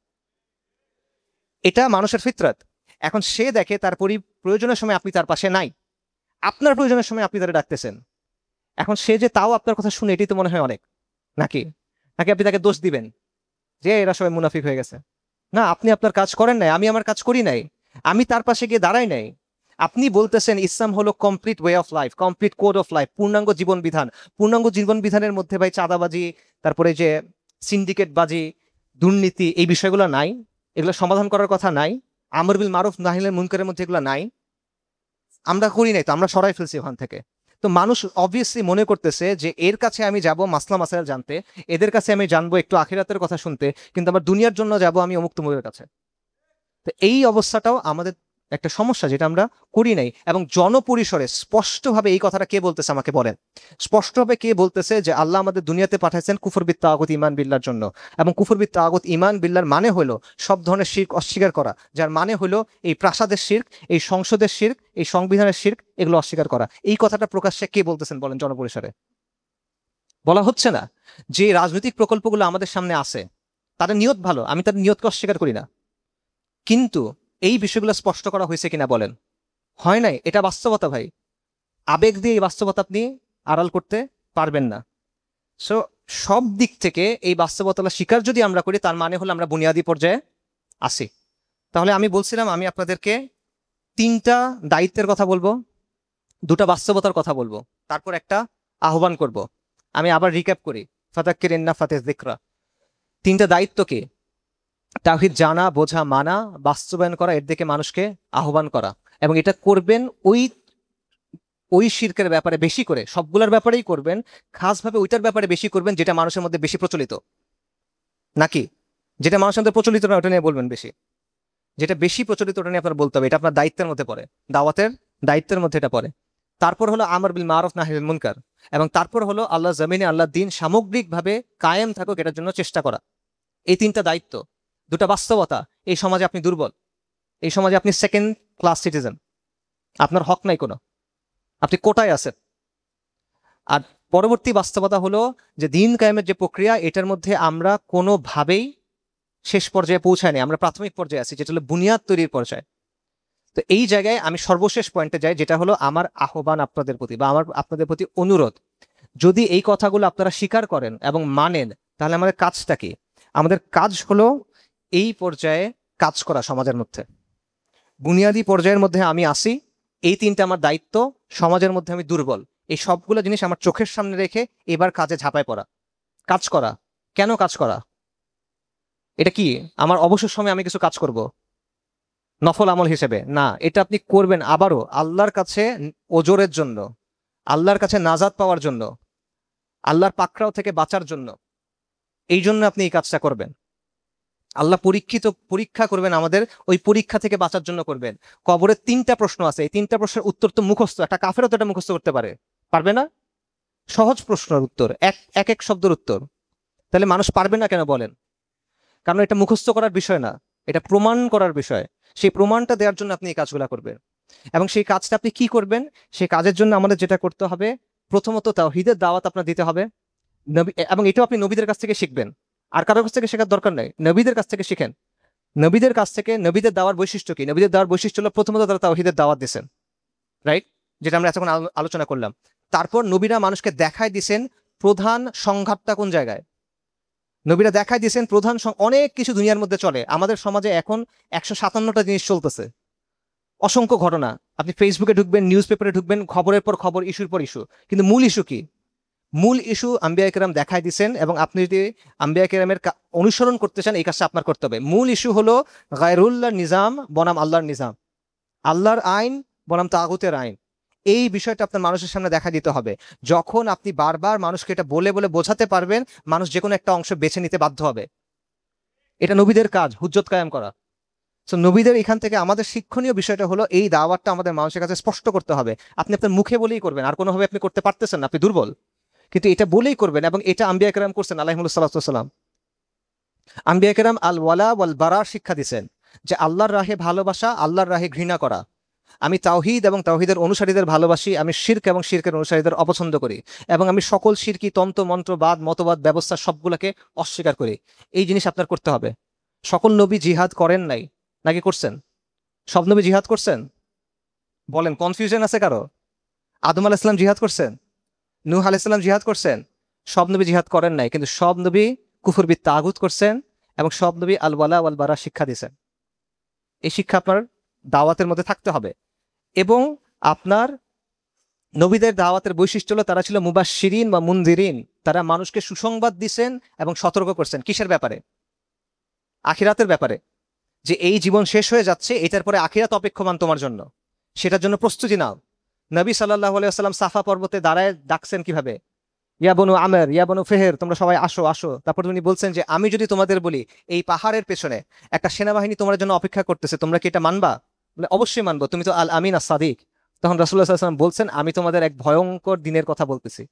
এটা মানুষের ফিতরাত। এখন সে দেখে তার প্রয়োজনের সময় আপনি তার পাশে নাই, আপনার প্রয়োজনের সময় আপনি তারা ডাকতেছেন। এখন সে যে তাও আপনার কথা শুনে, এটাই তো মনে হয় অনেক, নাকি? নাকি আপনি তাকে দোষ দিবেন যে এরা সবাই মুনাফিক হয়ে গেছে? না, আপনি আপনার কাজ করেন নাই, আমি আমার কাজ করি নাই, আমি তার পাশে গিয়ে দাঁড়াই নাই। আপনি বলতেছেন ইসলাম হলো complete way of life, complete code of life, পূর্ণাঙ্গ জীবন বিধান। পূর্ণাঙ্গ জীবন বিধানের মধ্যে ভাই চাঁদাবাজি, তারপরে যে সিন্ডিকেটবাজি, দুর্নীতি, এই বিষয়গুলো নাই, এগুলো সমাধান করার কথা নাই। আমর বিল মারুফ নাহিল মুনকারের মধ্যে এগুলো নাই, আমরা করি নাই, তো আমরা সরাই ফেলছি ওখান থেকে। তো মানুষ অবভিয়াসলি মনে করতেছে যে এর কাছে আমি যাব মাসলা মাসাইল জানতে, এদের কাছে আমি জানবো একটু আখিরাতের কথা শুনতে, কিন্তু আমার দুনিয়ার জন্য যাব আমি অমুক তমুকের কাছে। তো এই অবস্থাটাও আমাদের একটা সমস্যা যেটা আমরা করি নাই। এবং জনপরিসরে স্পষ্টভাবে এই কথাটা কে বলতেছে আমাকে বলেন, স্পষ্টভাবে কে বলতেছে যে আল্লাহ আমাদের দুনিয়াতে পাঠাইছেন কুফর বিত তাগুত ঈমান বিল্লাহর জন্য। এবং কুফর বিত তাগুত ঈমান বিল্লাহর মানে হলো সব ধরনের শিরক অস্বীকার করা, যার মানে হলো এই প্রাসাদের শিরক, এই সংসদের শিরক, এই সংবিধানের শিরক, এগুলো অস্বীকার করা। এই কথাটা প্রকাশ্যে কে বলতেছেন বলেন জনপরিসরে? বলা হচ্ছে না। যে রাজনৈতিক প্রকল্পগুলো আমাদের সামনে আছে তাদের নিয়ত ভালো, আমি তাদের নিয়তকে অস্বীকার করি না, কিন্তু এই বিষয়গুলো স্পষ্ট করা হয়েছে কিনা বলেন? হয় নাই। এটা বাস্তবতা ভাই। আবেগ দিয়ে এই বাস্তবতা আপনি আড়াল করতে পারবেন না। সো সব দিক থেকে এই বাস্তবতা স্বীকার যদি আমরা করি, তার মানে হলো আমরা বুনিয়াদী পর্যায়ে আসি। তাহলে আমি বলছিলাম আমি আপনাদেরকে 3টা দায়িত্বের কথা বলবো, 2টা বাস্তবতার কথা বলবো, তারপর একটা আহ্বান করব। আমি আবার রিক্যাপ করি, ফাতাক্কির ইন্না ফাতিজ যিকরা। 3টা দায়িত্ব কি? তাওহীদ জানা, বোঝা, মানা, বাস্তবায়ন করা, এর দিকে মানুষকে আহ্বান করা। এবং এটা করবেন ওই ওই শিরকের ব্যাপারে বেশি করে, সবগুলোর ব্যাপারেই করবেন, খাসভাবে ওইটার ব্যাপারে বেশি করবেন যেটা মানুষের মধ্যে বেশি প্রচলিত। নাকি যেটা মানুষের মধ্যে প্রচলিত না ওটা নিয়ে বলবেন বেশি, যেটা বেশি প্রচলিত ওটা নিয়ে আপনার বলতে হবে। এটা আপনার দায়িত্বের মধ্যে পড়ে, দাওয়াতের দায়িত্বের মধ্যে এটা পড়ে। তারপর হলো আমর বিল মারুফ নাহি আনিল মুনকার, এবং তারপর হলো আল্লাহ জমিনে আল্লাহ দিন সামগ্রিকভাবে কায়েম থাকুক এটার জন্য চেষ্টা করা। এই 3টা দায়িত্ব, 2টা বাস্তবতা। এই সমাজে আপনি দুর্বল, এই সমাজে আপনি সেকেন্ড ক্লাস সিটিজেন, আপনার হক নাই কোনো, আপনি কোটায় আছেন। আর পরবর্তী বাস্তবতা হলো যে দিন কায়েমের যে প্রক্রিয়া, এটার মধ্যে আমরা কোনোভাবেই শেষ পর্যায়ে পৌঁছায়নি, আমরা প্রাথমিক পর্যায়ে আছি, যেটা হলো বুনিয়াদ তৈরির পর্যায়ে। তো এই জায়গায় আমি সর্বশেষ পয়েন্টে যাই, যেটা হলো আমার আহ্বান আপনাদের প্রতি বা আমার আপনাদের প্রতি অনুরোধ। যদি এই কথাগুলো আপনারা স্বীকার করেন এবং মানেন, তাহলে আমাদের কাজটা কি? আমাদের কাজ হলো এই পর্যায়ে কাজ করা সমাজের মধ্যে। বুনিয়াদী পর্যায়ের মধ্যে আমি আসি, এই 3টা আমার দায়িত্ব। সমাজের মধ্যে আমি দুর্বল, এই সবগুলো জিনিস আমার চোখের সামনে রেখে এবার কাজে ঝাঁপায় পড়া, কাজ করা। কেন কাজ করা? এটা কি আমার অবসর সময় আমি কিছু কাজ করব নফল আমল হিসেবে? না, এটা আপনি করবেন আবারও আল্লাহর কাছে ওজরের জন্য, আল্লাহর কাছে নাজাত পাওয়ার জন্য, আল্লাহর পাকড়াও থেকে বাঁচার জন্য। এই জন্য আপনি এই কাজটা করবেন। আল্লাহ পরীক্ষা করবেন আমাদের, ওই পরীক্ষা থেকে বাঁচার জন্য করবেন। কবরের 3টা প্রশ্ন আছে, এই 3টা প্রশ্নের উত্তর তো মুখস্থ, একটা কাফেরও তো এটা মুখস্থ করতে পারবে না। সহজ প্রশ্নের উত্তর, এক এক শব্দের উত্তর। তাহলে মানুষ পারবে না কেন বলেন? কারণ এটা মুখস্থ করার বিষয় না, এটা প্রমাণ করার বিষয়। সেই প্রমাণটা দেওয়ার জন্য আপনি এই কাজগুলো করবেন। এবং সেই কাজটা আপনি কি করবেন? সেই কাজের জন্য আমাদের যেটা করতে হবে, প্রথমত তাওহীদের দাওয়াত আপনার দিতে হবে। এবং এটাও আপনি নবীদের কাছ থেকে শিখবেন, আর কারোর কাছ থেকে শেখার দরকার নেই, নবীদের কাছ থেকে শিখেন। নবীদের কাছ থেকে, নবীদের দাওয়ার বৈশিষ্ট্য কি? নবীদের দাওয়ার বৈশিষ্ট্য হলো প্রথমত তারা তাওহীদের দাওয়াত দিয়েছেন, রাইট, যেটা আমরা এতক্ষণ আলোচনা করলাম। তারপর নবীরা মানুষকে দেখায় দিয়েছেন প্রধান সংঘাতটা কোন জায়গায়। নবীরা দেখায় দিয়েছেন প্রধান অনেক কিছু দুনিয়ার মধ্যে চলে, আমাদের সমাজে এখন 157টা জিনিস চলতেছে, অসংখ্য ঘটনা। আপনি ফেসবুকে ঢুকবেন, নিউজ পেপারে ঢুকবেন, খবরের পর খবর, ইস্যুর পর ইস্যু। কিন্তু মূল ইস্যু কি? মূল ইস্যু আম্বিয়া কেরাম দেখায় দিচ্ছেন, এবং আপনি যদি আম্বিয়া কেরামের অনুসরণ করতে চান এই কাজটা আপনার করতে হবে। মূল ইস্যু হলো গায়রুল্লাহ নিজাম বনাম আল্লাহর নিজাম, আল্লাহর আইন বনাম তাগুতের আইন। এই বিষয়টা আপনার মানুষের সামনে দেখা দিতে হবে। যখন আপনি বারবার মানুষকে এটা বলে বলে বোঝাতে পারবেন, মানুষ যে কোনো একটা অংশ বেছে নিতে বাধ্য হবে। এটা নবীদের কাজ, হুজ্জত কায়েম করা। তো নবীদের এখান থেকে আমাদের শিক্ষণীয় বিষয়টা হলো এই দাওয়াতটা আমাদের মানুষের কাছে স্পষ্ট করতে হবে। আপনি আপনার মুখে বলেই করবেন, আর কোনোভাবে আপনি করতে পারতেছেন না, আপনি দুর্বল, কিন্তু এটা বলেই করবেন। এবং এটা আম্বিয়া কেরাম করছেন আলাইহিমুস সালাম। আম্বিয়া কেরাম আল ওয়ালা ওয়াল বারার শিক্ষা দিচ্ছেন, যে আল্লাহর রাহে ভালোবাসা, আল্লাহর রাহে ঘৃণা করা। আমি তাওহীদ এবং তাওহীদের অনুসারীদের ভালোবাসি, আমি শিরক এবং শিরকের অনুসারীদের অপছন্দ করি, এবং আমি সকল শিরকি তন্ত্র মন্ত্রবাদ মতবাদ ব্যবস্থা সবগুলোকে অস্বীকার করি। এই জিনিস আপনার করতে হবে। সকল নবী জিহাদ করেন নাই, নাকি করছেন? সব নবী জিহাদ করছেন? বলেন, কনফিউশন আছে কারো? আদম আলাইহিস সালাম জিহাদ করছেন? নূহ আলাইহিস সালাম জিহাদ করছেন? সব নবী জিহাদ করেন নাই, কিন্তু সব নবী কুফর বিত তাগুত করছেন, এবং সব নবী আল ওয়ালা ওয়াল বারা শিক্ষা দিয়েছেন। এই শিক্ষা আপনার দাওয়াতের মধ্যে থাকতে হবে। এবং আপনার নবীদের দাওয়াতের বৈশিষ্ট্য হলো তারা ছিল মুবাশশিরিন বা মুনজিরিন, তারা মানুষকে সুসংবাদ দিছেন এবং সতর্ক করছেন। কিসের ব্যাপারে? আখিরাতের ব্যাপারে, যে এই জীবন শেষ হয়ে যাচ্ছে, এটার পরে আখিরাত অপেক্ষমান তোমার জন্য, সেটার জন্য প্রস্তুতি নাও। নবী সাল্লাল্লাহু আলাইহি ওয়াসাল্লাম সাফা পর্বতে দাঁড়ায় ডাকছেন কিভাবে? ইয়া বনু আমের, ইয়া বনু ফেহের, তোমরা সবাই আসো আসো। তারপর তিনি বলছেন যে আমি যদি তোমাদের বলি এই পাহাড়ের পেছনে একটা সেনাবাহিনী তোমার জন্য অপেক্ষা করতেছে, তোমরা কি এটা মানবা? বলে অবশ্যই মানবো, তুমি তো আল আমিন সাদিক। তখন রাসূলুল্লাহ সাল্লাল্লাহু আলাইহি ওয়াসাল্লাম বলছেন, আমি তোমাদের এক ভয়ঙ্কর দিনের কথা বলতেছি,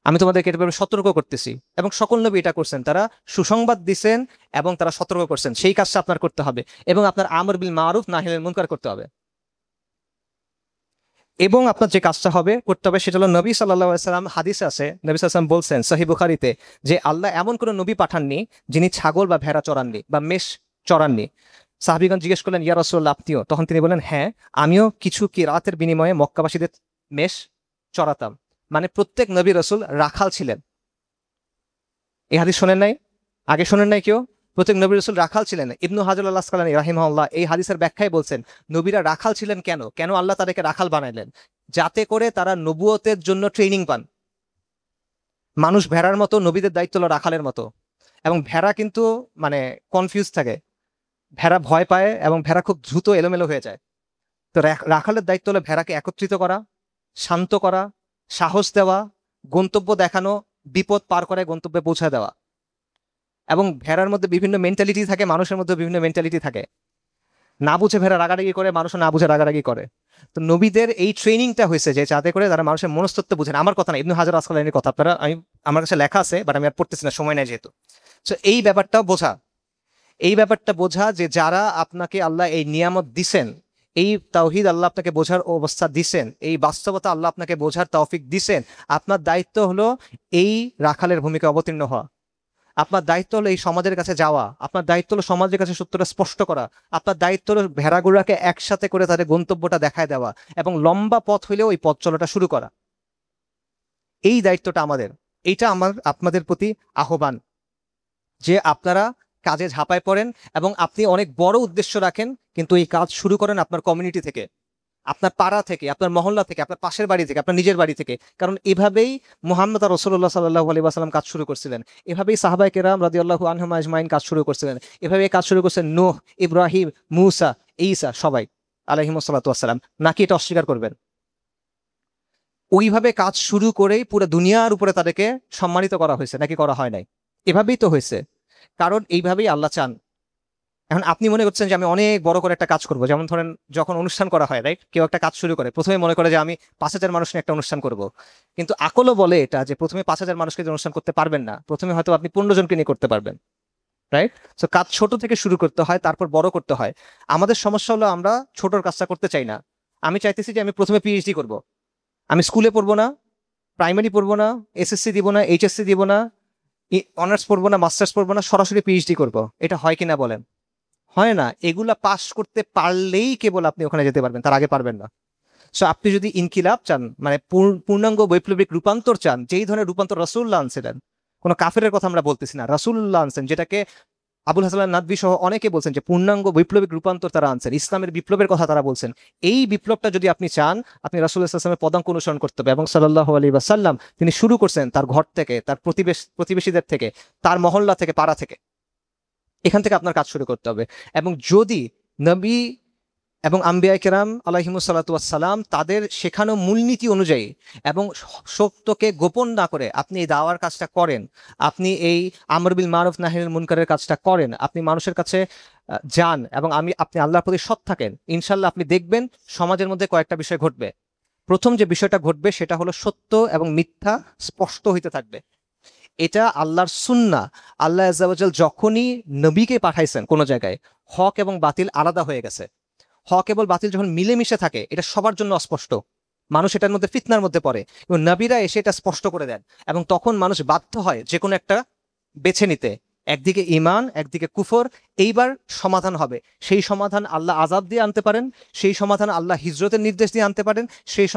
আমি তোমাদেরকে এটা ব্যাপারে সতর্ক করতেছি। এবং সকল নবী এটা করছেন, তারা সুসংবাদ দিছেন এবং তারা সতর্ক করছেন। সেই কাজটা আপনার করতে হবে এবং আপনার আমর বিল মারুফ নাহি আনিল মুনকার করতে হবে। এবং আপনার যে কাজটা হবে করতে হবে সেটা হলো, নবী সাল্লাল্লাহু আলাইহি সাল্লাম হাদিসে আছে, নবী সাল্লাল্লাহু আলাইহি সাল্লাম বলছেন সহিহ বুখারীতে, যে আল্লাহ এমন কোনো নবী পাঠাননি যিনি ছাগল বা ভেড়া চড়াননি বা মেষ চড়াননি। সাহাবীগণ জিজ্ঞেস করলেন, ইয়া রাসূলুল্লাহ আপনিও? তখন তিনি বলেন, হ্যাঁ, আমিও কিছু কিরাতের বিনিময়ে মক্কাবাসীদের মেষ চড়াতাম। মানে প্রত্যেক নবী রাসূল রাখাল ছিলেন। এই হাদিস শোনেন নাই? আগে শোনেন নাই কেউ? প্রত্যেক নবী রাসূল রাখাল ছিলেন। ইবনু হাজার আল আসকালানী রাহিমাহুল্লাহ এই হাদিসের ব্যাখ্যায় বলছেন, নবীরা রাখাল ছিলেন কেন? কেন আল্লাহ তাদেরকে রাখাল বানাইলেন? যাতে করে তারা নবুয়তের জন্য ট্রেনিং পান। মানুষ ভেড়ার মতো, নবীদের দায়িত্ব হলো রাখালের মতো। এবং ভেড়া কিন্তু মানে কনফিউজ থাকে, ভেড়া ভয় পায় এবং ভেড়া খুব দ্রুত এলোমেলো হয়ে যায়। তো রাখালের দায়িত্ব হলো ভেড়াকে একত্রিত করা, শান্ত করা, সাহস দেওয়া, গন্তব্য দেখানো, বিপদ পার করে গন্তব্যে পৌঁছে দেওয়া। এবং ভেড়ার মধ্যে বিভিন্ন মেন্টালিটি থাকে, মানুষের মধ্যে বিভিন্ন মেন্টালিটি থাকে। না বুঝে ভেড়া রাগারাগি করে, মানুষও না বুঝে রাগারাগি করে। তো নবীদের এই ট্রেনিংটা হয়েছে যে যাতে করে তারা মানুষের মনস্তত্ত্ব বুঝেন। আমার কথা না, ইবনু হাজার আসকালানীর কথা। আপনারা, আমার কাছে লেখা আছে, বাট আমি আর পড়তেছি না, সময় নাই যেহেতু। তো এই ব্যাপারটাও বোঝা, এই ব্যাপারটা বোঝা যে যারা আপনাকে আল্লাহ এই নিয়ামত দিছেন, এই তাওহীদ আল্লাহ আপনাকে বোঝার অবস্থা দিছেন, এই বাস্তবতা আল্লাহ আপনাকে বোঝার তৌফিক দিছেন, আপনার দায়িত্ব হলো এই রাখালের ভূমিকা অবতীর্ণ হওয়া। আপনার দায়িত্ব হলো এই সমাজের কাছে যাওয়া, আপনার দায়িত্ব হলো সমাজের কাছে সত্যটা স্পষ্ট করা, আপনার দায়িত্ব হলো ভেড়াগুড়াকে একসাথে করে তাদের গন্তব্যটা দেখায় দেওয়া এবং লম্বা পথ হইলেও ওই পথ চলাটা শুরু করা। এই দায়িত্বটা আমাদের। এইটা আমার আপনাদের প্রতি আহ্বান যে আপনারা কাজে ঝাঁপায় পড়েন এবং আপনি অনেক বড় উদ্দেশ্য রাখেন, কিন্তু এই কাজ শুরু করেন আপনার কমিউনিটি থেকে, আপনার পাড়া থেকে, আপনার মহল্লা থেকে, আপনার পাশের বাড়ি থেকে, আপনার নিজের বাড়ি থেকে। কারণ এভাবেই মুহাম্মদ আর রাসূলুল্লাহ সাল্লাল্লাহু আলাইহি ওয়াসাল্লাম কাজ শুরু করছিলেন, এভাবেই সাহাবায়ে কেরাম রাদিয়াল্লাহু আনহুম আজমাইন কাজ শুরু করছিলেন, এভাবেই কাজ শুরু করছেন নূহ, ইব্রাহিম, মূসা, ঈসা, সবাই আলাইহিমুস সালাতু ওয়াসসালাম। নাকি এটা অস্বীকার করবেন? ওইভাবে কাজ শুরু করেই পুরো দুনিয়ার উপরে তাদেরকে সম্মানিত করা হয়েছে, নাকি করা হয় নাই? এভাবেই তো হয়েছে, কারণ এইভাবেই আল্লাহ চান। এখন আপনি মনে করছেন যে আমি অনেক বড় করে একটা কাজ করব, যেমন ধরেন যখন অনুষ্ঠান করা হয়, রাইট, কেউ একটা কাজ শুরু করে, প্রথমে মনে করে যে আমি 5,000 মানুষ নিয়ে একটা অনুষ্ঠান করব। কিন্তু আকলও বলে এটা যে প্রথমে 5,000 মানুষকে দিয়ে অনুষ্ঠান করতে পারবেন না, প্রথমে হয়তো আপনি 15 জনকে নিয়ে করতে পারবেন, রাইট? তো কাজ ছোট থেকে শুরু করতে হয়, তারপর বড় করতে হয়। আমাদের সমস্যা হলো আমরা ছোটর কাজটা করতে চাই না। আমি চাইতেছি যে আমি প্রথমে পিএইচডি করব, আমি স্কুলে পড়বো না, প্রাইমারি পড়বো না, এসএসসি দিব না, এইচএসসি দিব না, অনার্স পড়বো না, মাস্টার্স পড়বো না, সরাসরি পিএইচডি করব। এটা হয় কিনা বলেন? হয় না। এগুলা পাস করতে পারলেই কেবল আপনি ওখানে যেতে পারবেন, তার আগে পারবেন না। সো আপনি যদি ইনকিলাব চান, মানে পূর্ণাঙ্গ বৈপ্লবিক রূপান্তর চান, যেই ধরনের রূপান্তর রাসূলুল্লাহ আনছিলেন, কোনো কাফেরের কথা আমরা বলতেছি না, রাসূলুল্লাহ আনছেন, যেটাকে আবুল হাসান নাদভী সহ অনেকে বলছেন যে পূর্ণাঙ্গ বৈপ্লবিক রূপান্তর তারা আনছেন, ইসলামের বিপ্লবের কথা তারা বলছেন। এই বিপ্লবটা যদি আপনি চান, আপনি রাসূলুল্লাহ সাল্লাল্লাহু আলাইহি ওয়াসাল্লামের পদাঙ্ক অনুসরণ করতে হবে। এবং সাল্লাল্লাহু আলাইহি ওয়াসাল্লাম তিনি শুরু করছেন তার ঘর থেকে, তার প্রতিবেশীদের থেকে, তার মহল্লা থেকে, পাড়া থেকে। এখান থেকে আপনার কাজ শুরু করতে হবে। এবং যদি নবী এবং আম্বিয়া কেরাম আলাইহিমুস সালাতু ওয়াস সালাম তাদের শেখানো মূলনীতি অনুযায়ী এবং সত্যকে গোপন না করে আপনি এই দাওয়ার কাজটা করেন, আপনি এই আমর বিল মারুফ নাহি আনিল মুনকারের কাজটা করেন, আপনি মানুষের কাছে যান এবং আপনি আল্লাহর প্রতি সৎ থাকেন, ইনশাল্লাহ আপনি দেখবেন সমাজের মধ্যে কয়েকটা বিষয় ঘটবে। প্রথম যে বিষয়টা ঘটবে সেটা হলো সত্য এবং মিথ্যা স্পষ্ট হইতে থাকবে। এটা আল্লাহর সুন্নাহ। আল্লাহ আযজা ওয়া জাল যখনই নবীকে পাঠাইছেন কোনো জায়গায়, হক এবং বাতিল আলাদা হয়ে গেছে। হক এবং বাতিল যখন মিলেমিশে থাকে, এটা সবার জন্য অস্পষ্ট, মানুষ এটার মধ্যে ফিতনার মধ্যে পড়ে, এবং নবীরা এসে এটা স্পষ্ট করে দেন। এবং তখন মানুষ বাধ্য হয় যে কোনো একটা বেছে নিতে, একদিকে ঈমান, একদিকে কুফর। এইবার সমাধান হবে, সেই সমাধান আল্লাহ আযাব দিয়ে আনতে পারেন, সেই সমাধান আল্লাহ হিজরতের নির্দেশ দিয়ে আনতে পারেন, সেই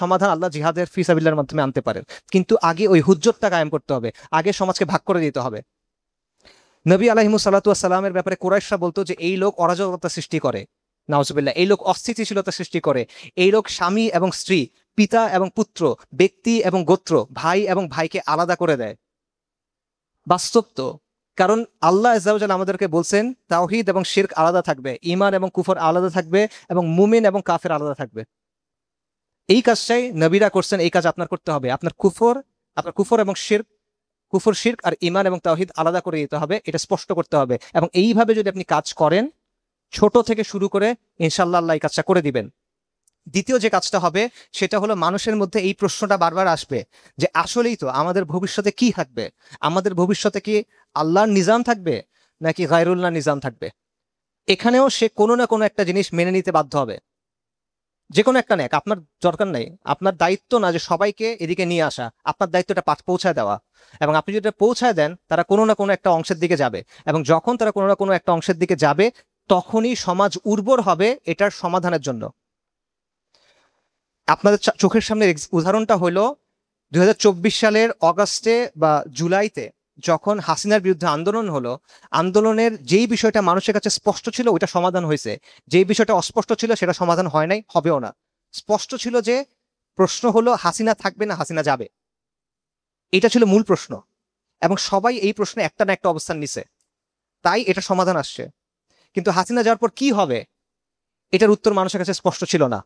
সমাধান আল্লাহ জিহাদের ফি সাবিলিল্লাহর মাধ্যমে আনতে পারেন। কিন্তু আগে ওই হুজ্জতটা কায়েম করতে হবে, আগে সমাজকে ভাগ করে দিতে হবে। নবী আলাইহিমুস সালাতু ওয়াস সালামের ব্যাপারে কুরাইশরা বলতো যে এই লোক অরাজকতা সৃষ্টি করে, নাউজুবিল্লাহ, এই লোক অস্থিতিশীলতা সৃষ্টি করে, এই লোক স্বামী এবং স্ত্রী, পিতা এবং পুত্র, ব্যক্তি এবং গোত্র, ভাই এবং ভাইকে আলাদা করে দেয়। বাস্তব তো। কারণ আল্লাহ আযজা ওয়া জাল আমাদেরকে বলছেন তাওহীদ এবং শিরক আলাদা থাকবে, ঈমান এবং কুফর আলাদা থাকবে, এবং মুমিন এবং কাফের আলাদা থাকবে। এই কাজটাই নবীরা করছেন, এই কাজ আপনার করতে হবে। আপনার কুফর এবং শিরক, কুফর শিরক আর ঈমান এবং তাওহীদ আলাদা করে দিতে হবে, এটা স্পষ্ট করতে হবে। এবং এইভাবে যদি আপনি কাজ করেন, ছোট থেকে শুরু করে ইনশাল্লাহ আল্লাহ এই কাজটা করে দিবেন। দ্বিতীয় যে কাজটা হবে সেটা হলো মানুষের মধ্যে এই প্রশ্নটা বারবার আসবে যে আসলেই তো আমাদের ভবিষ্যতে কি থাকবে, আমাদের ভবিষ্যতে কি আল্লাহর নিজাম থাকবে নাকি গায়রুল্লাহ নিজাম থাকবে। এখানেও সে কোনো না কোনো একটা জিনিস মেনে নিতে বাধ্য হবে, যে কোনো একটা নেক, আপনার দরকার নেই, আপনার দায়িত্ব না যে সবাইকে এদিকে নিয়ে আসা, আপনার দায়িত্বটা পৌঁছায় দেওয়া। এবং আপনি যদি এটা পৌঁছায় দেন তারা কোনো না কোনো একটা অংশের দিকে যাবে, এবং যখন তারা কোনো না কোনো একটা অংশের দিকে যাবে তখনই সমাজ উর্বর হবে এটার সমাধানের জন্য। আপনাদের চোখের সামনে উদাহরণটা হলো 2024 সালের অগাস্টে বা জুলাইতে যখন হাসিনার বিরুদ্ধে আন্দোলন হলো, আন্দোলনের যেই বিষয়টা মানুষের কাছে স্পষ্ট ছিল ওইটা সমাধান হয়েছে, যেই বিষয়টা অস্পষ্ট ছিল সেটা সমাধান হয় নাই, হবেও না। স্পষ্ট ছিল যে প্রশ্ন হলো হাসিনা থাকবে না হাসিনা যাবে, এটা ছিল মূল প্রশ্ন, এবং সবাই এই প্রশ্নে একটা না একটা অবস্থান নিছে, তাই এটা সমাধান আসছে। কিন্তু হাসিনা যাওয়ার পর কি হবে এটার উত্তর মানুষের কাছে স্পষ্ট ছিল না,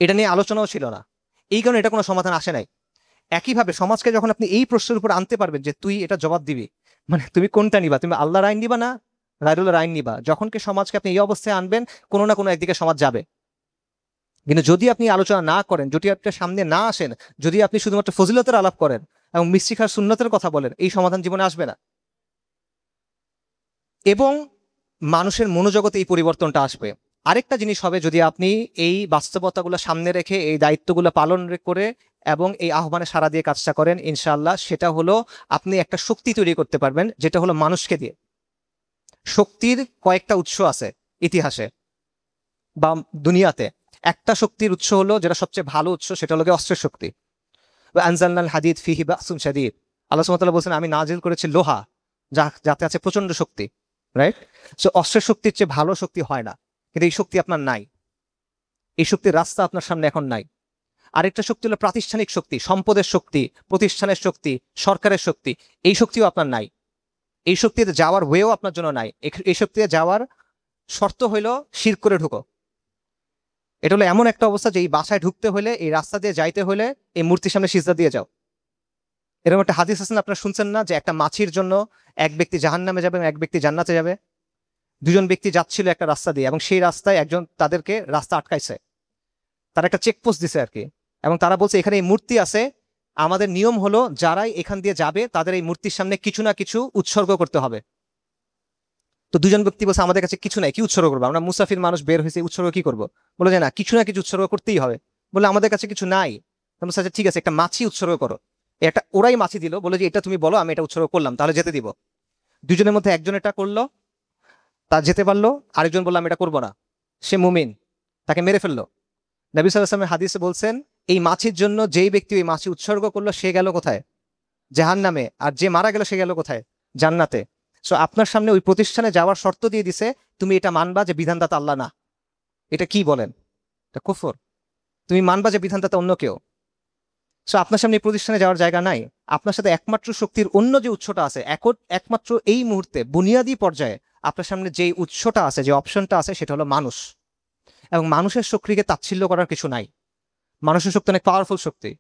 এটা নিয়ে আলোচনাও ছিল না, এই কারণে এটা কোনো সমাধান আসে নাই। একইভাবে সমাজকে যখন আপনি এই প্রশ্নের উপর আনতে পারবেন যে তুই এটা জবাব দিবি, মানে তুমি কোনটা নিবা, তুমি আল্লাহর আইন নিবা না গায়রুল্লাহর আইন নিবা, যখন কি সমাজকে আপনি এই অবস্থায় আনবেন কোনো না কোনো একদিকে সমাজ যাবে। কিন্তু যদি আপনি আলোচনা না করেন, যদি আপনার সামনে না আসেন, যদি আপনি শুধুমাত্র ফজিলতের আলাপ করেন এবং মিশরিক আর সুন্নতের কথা বলেন, এই সমাধান জীবনে আসবে না। এবং মানুষের মনোজগতে এই পরিবর্তনটা আসবে। আরেকটা জিনিস হবে, যদি আপনি এই বাস্তবতাগুলো সামনে রেখে এই দায়িত্বগুলো পালন করে এবং এই আহ্বানে সাড়া দিয়ে কাজটা করেন, ইনশাআল্লাহ সেটা হলো আপনি একটা শক্তি তৈরি করতে পারবেন, যেটা হলো মানুষকে দিয়ে। শক্তির কয়েকটা উৎস আছে ইতিহাসে বা দুনিয়াতে। একটা শক্তির উৎস হলো, যেটা সবচেয়ে ভালো উৎস, সেটা হলো অস্ত্রের শক্তি। আনজালনাল হাদিদ ফিহি বাসুন শাদীদ, আল্লাহ সুবহানাহু ওয়া তাআলা বলেছেন আমি নাজিল করেছি লোহা, যাতে আছে প্রচন্ড শক্তি, রাইট? সো অস্ত্রের শক্তির চেয়ে ভালো শক্তি হয় না, কিন্তু এই শক্তি আপনার নাই, এই শক্তির রাস্তা আপনার সামনে এখন নাই। আরেকটা শক্তি হলো প্রাতিষ্ঠানিক শক্তি, সম্পদের শক্তি, প্রতিষ্ঠানের শক্তি, সরকারের শক্তি, এই শক্তিও আপনার নাই। এই শক্তিতে যাওয়ার ওয়েও আপনার জন্য নাই। এই শক্তিতে যাওয়ার শর্ত হইলো শিরক করে ঢুকো। এটা হলো এমন একটা অবস্থা যে এই বাসায় ঢুকতে হলে, এই রাস্তা দিয়ে যাইতে হলে এই মূর্তির সামনে সিজদা দিয়ে যাও। এরকম একটা হাদিস আছেন, আপনারা শুনছেন না, যে একটা মাছির জন্য এক ব্যক্তি জাহান্নামে যাবে এবং এক ব্যক্তি জান্নাতে যাবে। দুজন ব্যক্তি যাচ্ছিল একটা রাস্তা দিয়ে, এবং সেই রাস্তায় একজন তাদেরকে রাস্তা আটকাইছে, তারা একটা চেকপোস্ট দিছে আর কি, এবং তারা বলছে এখানে এই মূর্তি আছে, আমাদের নিয়ম হলো যারাই এখান দিয়ে যাবে তাদের এই মূর্তির সামনে কিছু না কিছু উৎসর্গ করতে হবে। তো দুজন ব্যক্তি বলছে আমাদের কাছে কিছু নাই, কি উৎসর্গ করবো, আমরা মুসাফির মানুষ বের হয়েছে, উৎসর্গ কি করবো? বলে যে না, কিছু না কিছু উৎসর্গ করতেই হবে। বলে আমাদের কাছে কিছু নাই। আচ্ছা ঠিক আছে, একটা মাছি উৎসর্গ করো। একটা ওরাই মাছি দিল, বলে যে এটা তুমি বলো, আমি এটা উৎসর্গ করলাম, তাহলে যেতে দিব। দুজনের মধ্যে একজন এটা করলো, তা যেতে পারলো। আরেকজন বললো আমি এটা করবো না, সে মুমিন, তাকে মেরে ফেললো। নবী সাল্লাল্লাহু আলাইহি ওয়াসাল্লাম হাদিসে বলছেন এই মাছির জন্য যেই ব্যক্তি ওই মাছি উৎসর্গ করলো সে গেল কোথায়? জাহান্নামে। আর যে মারা গেল সে গেল কোথায়? জান্নাতে। সো আপনার সামনে ওই প্রতিষ্ঠানে যাওয়ার শর্ত দিয়ে দিছে, তুমি এটা মানবা যে বিধানদাতা আল্লাহ না। এটা কি বলেন? এটা কুফর। তুমি মানবা যে বিধানদাতা অন্য কেউ। সো আপনার সামনে এই প্রতিষ্ঠানে যাওয়ার জায়গা নাই। আপনার সাথে একমাত্র শক্তির অন্য যে উৎসটা আছে, একমাত্র এই মুহূর্তে বুনিয়াদী পর্যায়ে আপনার সামনে যেই উৎসটা আছে, যে অপশনটা আছে, সেটা হলো মানুষ। এবং মানুষের শক্তিকে তাচ্ছিল্য করার কিছু নাই। মানুষের শক্তি অনেক পাওয়ারফুল শক্তি।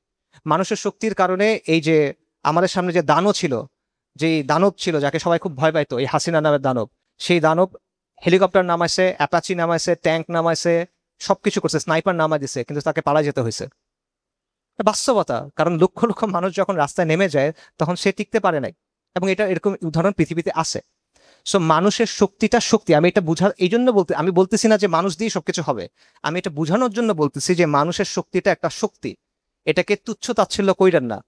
মানুষের শক্তির কারণে এই যে আমাদের সামনে যে দানব ছিল, যাকে সবাই খুব ভয় পাইতো, এই হাসিনা নামের দানব, সেই দানব হেলিকপ্টার নামাইছে, অ্যাপাচি নামাইছে, ট্যাঙ্ক নামাইছে, সবকিছু করছে, স্নাইপার নামাই দিছে, কিন্তু তাকে পালাই যেতে হয়েছে। বাস্তবতা, কারণ লক্ষ লক্ষ মানুষ যখন রাস্তায় নেমে যায় তখন সে টিকতে পারে নাই। এবং এটা এরকম উদাহরণ পৃথিবীতে আছে। সো মানুষের শক্তিটা শক্তি, আমি এটা এই জন্য আমি বলতেছি না যে মানুষ দিয়ে সবকিছু হবে, আমি এটা বোঝানোর জন্য বলতেছি যে মানুষের শক্তিটা একটা শক্তি, এটাকে তুচ্ছ তাচ্ছিল্য কইরেন না।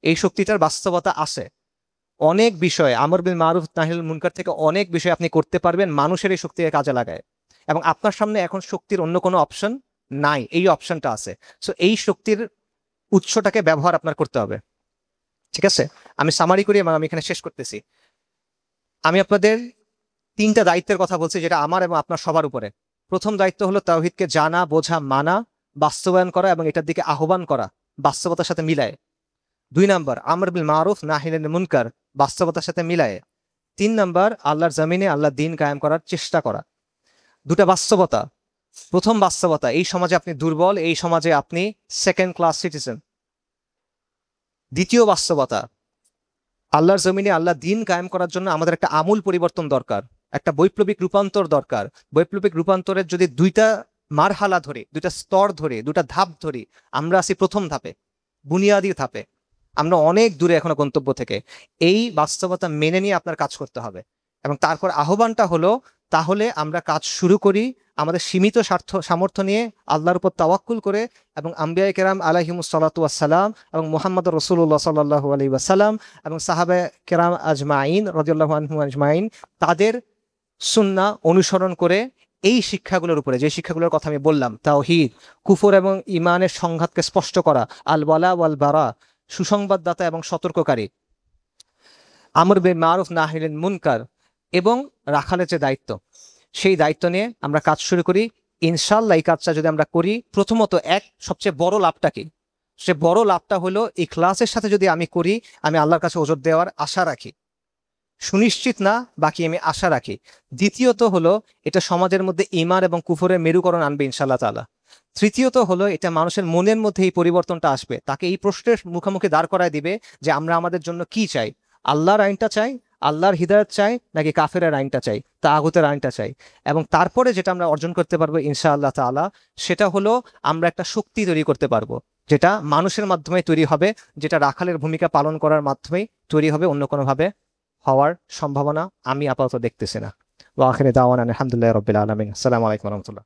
এই শক্তিটার বাস্তবতা আছে। অনেক বিষয়, আমর বিল মারুফ নাহিল মুনকার থেকে অনেক বিষয় আপনি করতে পারবেন মানুষের এই শক্তিকে কাজে লাগায়। এবং আপনার সামনে এখন শক্তির অন্য কোনো অপশন নাই, এই অপশনটা আছে। সো এই শক্তির উৎসটাকে ব্যবহার আপনার করতে হবে। ঠিক আছে, আমি সামারি করি এবং আমি এখানে শেষ করতেছি। আমি আপনাদের 3টা দায়িত্বের কথা বলছি, যেটা আমার এবং আপনার সবার উপরে। প্রথম দায়িত্ব হলো তাওহীদকে জানা, বোঝা, মানা, বাস্তবায়ন করা এবং এটার দিকে আহ্বান করা বাস্তবতার সাথে মিলায়। 2 নাম্বার আমর বিল মারুফ নাহি আনিল মুনকার, বাস্তবতার সাথে মিলায়। 3 নাম্বার আল্লাহর জমিনে আল্লাহর দ্বীন কায়েম করার চেষ্টা করা। 2টা বাস্তবতা। প্রথম বাস্তবতা, এই সমাজে আপনি দুর্বল, এই সমাজে আপনি সেকেন্ড ক্লাস সিটিজেন। দ্বিতীয় বাস্তবতা, আল্লাহর জমিনে আল্লাহ দ্বীন কায়েম করার জন্য আমাদের একটা আমূল পরিবর্তন দরকার। একটা বৈপ্লবিক রূপান্তর দরকার। বৈপ্লবিক রূপান্তরের যদি দুইটা মারহালা ধরে, দুইটা স্তর ধরে, দুটা ধাপ ধরে, আমরা আছি প্রথম ধাপে, বুনিয়াদি ধাপে। আমরা অনেক দূরে এখনো গন্তব্য থেকে। এই বাস্তবতা মেনে নিয়ে আপনার কাজ করতে হবে। এবং তারপর আহ্বানটা হলো, তাহলে আমরা কাজ শুরু করি আমাদের সীমিত সামর্থ্য নিয়ে, আল্লাহর উপর তাওয়াক্কুল করে, এবং আম্বিয়া কেরাম আলাইহিমুস সালাতু ওয়াসসালাম এবং মুহাম্মদ রাসূলুল্লাহ সাল্লাল্লাহু আলাইহি ওয়াসাল্লাম এবং সাহাবা কেরাম আজমাইন রাদিয়াল্লাহু আনহুম আজমাইন, তাদের সুন্নাহ অনুসরণ করে এই শিক্ষাগুলোর উপরে, যে শিক্ষাগুলোর কথা আমি বললাম, তাওহীদ, কুফর এবং ঈমানের সংঘাতকে স্পষ্ট করা, আল ওয়ালা ওয়াল বারা, সুসংবাদদাতা এবং সতর্ককারী, আমর বিল মারুফ নাহি আনিল মুনকার, এবং রাখালের যে দায়িত্ব, সেই দায়িত্ব নিয়ে আমরা কাজ শুরু করি। ইনশাআল্লাহ এই কাজটা যদি আমরা করি, প্রথমত সবচেয়ে বড় লাভটা কি? সে বড় লাভটা হলো ইখলাসের সাথে যদি আমি করি, আমি আল্লাহর কাছে ওজর দেওয়ার আশা রাখি, সুনিশ্চিত না, বাকি আমি আশা রাখি। দ্বিতীয়ত হলো এটা সমাজের মধ্যে ঈমান এবং কুফরের মেরুকরণ আনবে ইনশাআল্লাহ তাআলা। তৃতীয়ত হলো এটা মানুষের মনের মধ্যে এই পরিবর্তনটা আসবে, তাকে এই প্রশ্নের মুখোমুখি দাঁড় করায় দিবে যে আমরা আমাদের জন্য কি চাই, আল্লাহর আইনটা চাই, আল্লাহর হিদায়াত চাই, নাকি কাফেরের আইনটা চাই, তাগুতের আইনটা চাই। এবং তারপরে যেটা আমরা অর্জন করতে পারবো ইনশাআল্লাহ তাআলা, সেটা হলো আমরা একটা শক্তি তৈরি করতে পারবো, যেটা মানুষের মাধ্যমে তৈরি হবে, যেটা রাখালের ভূমিকা পালন করার মাধ্যমেই তৈরি হবে, অন্য কোনোভাবে হওয়ার সম্ভাবনা আমি আপাতত দেখতেছি না। ওয়া আখিরি দাওয়ানা আলহামদুলিল্লাহি রাব্বিল আলামিন। আসসালামু আলাইকুম ওয়া রাহমাতুল্লাহ।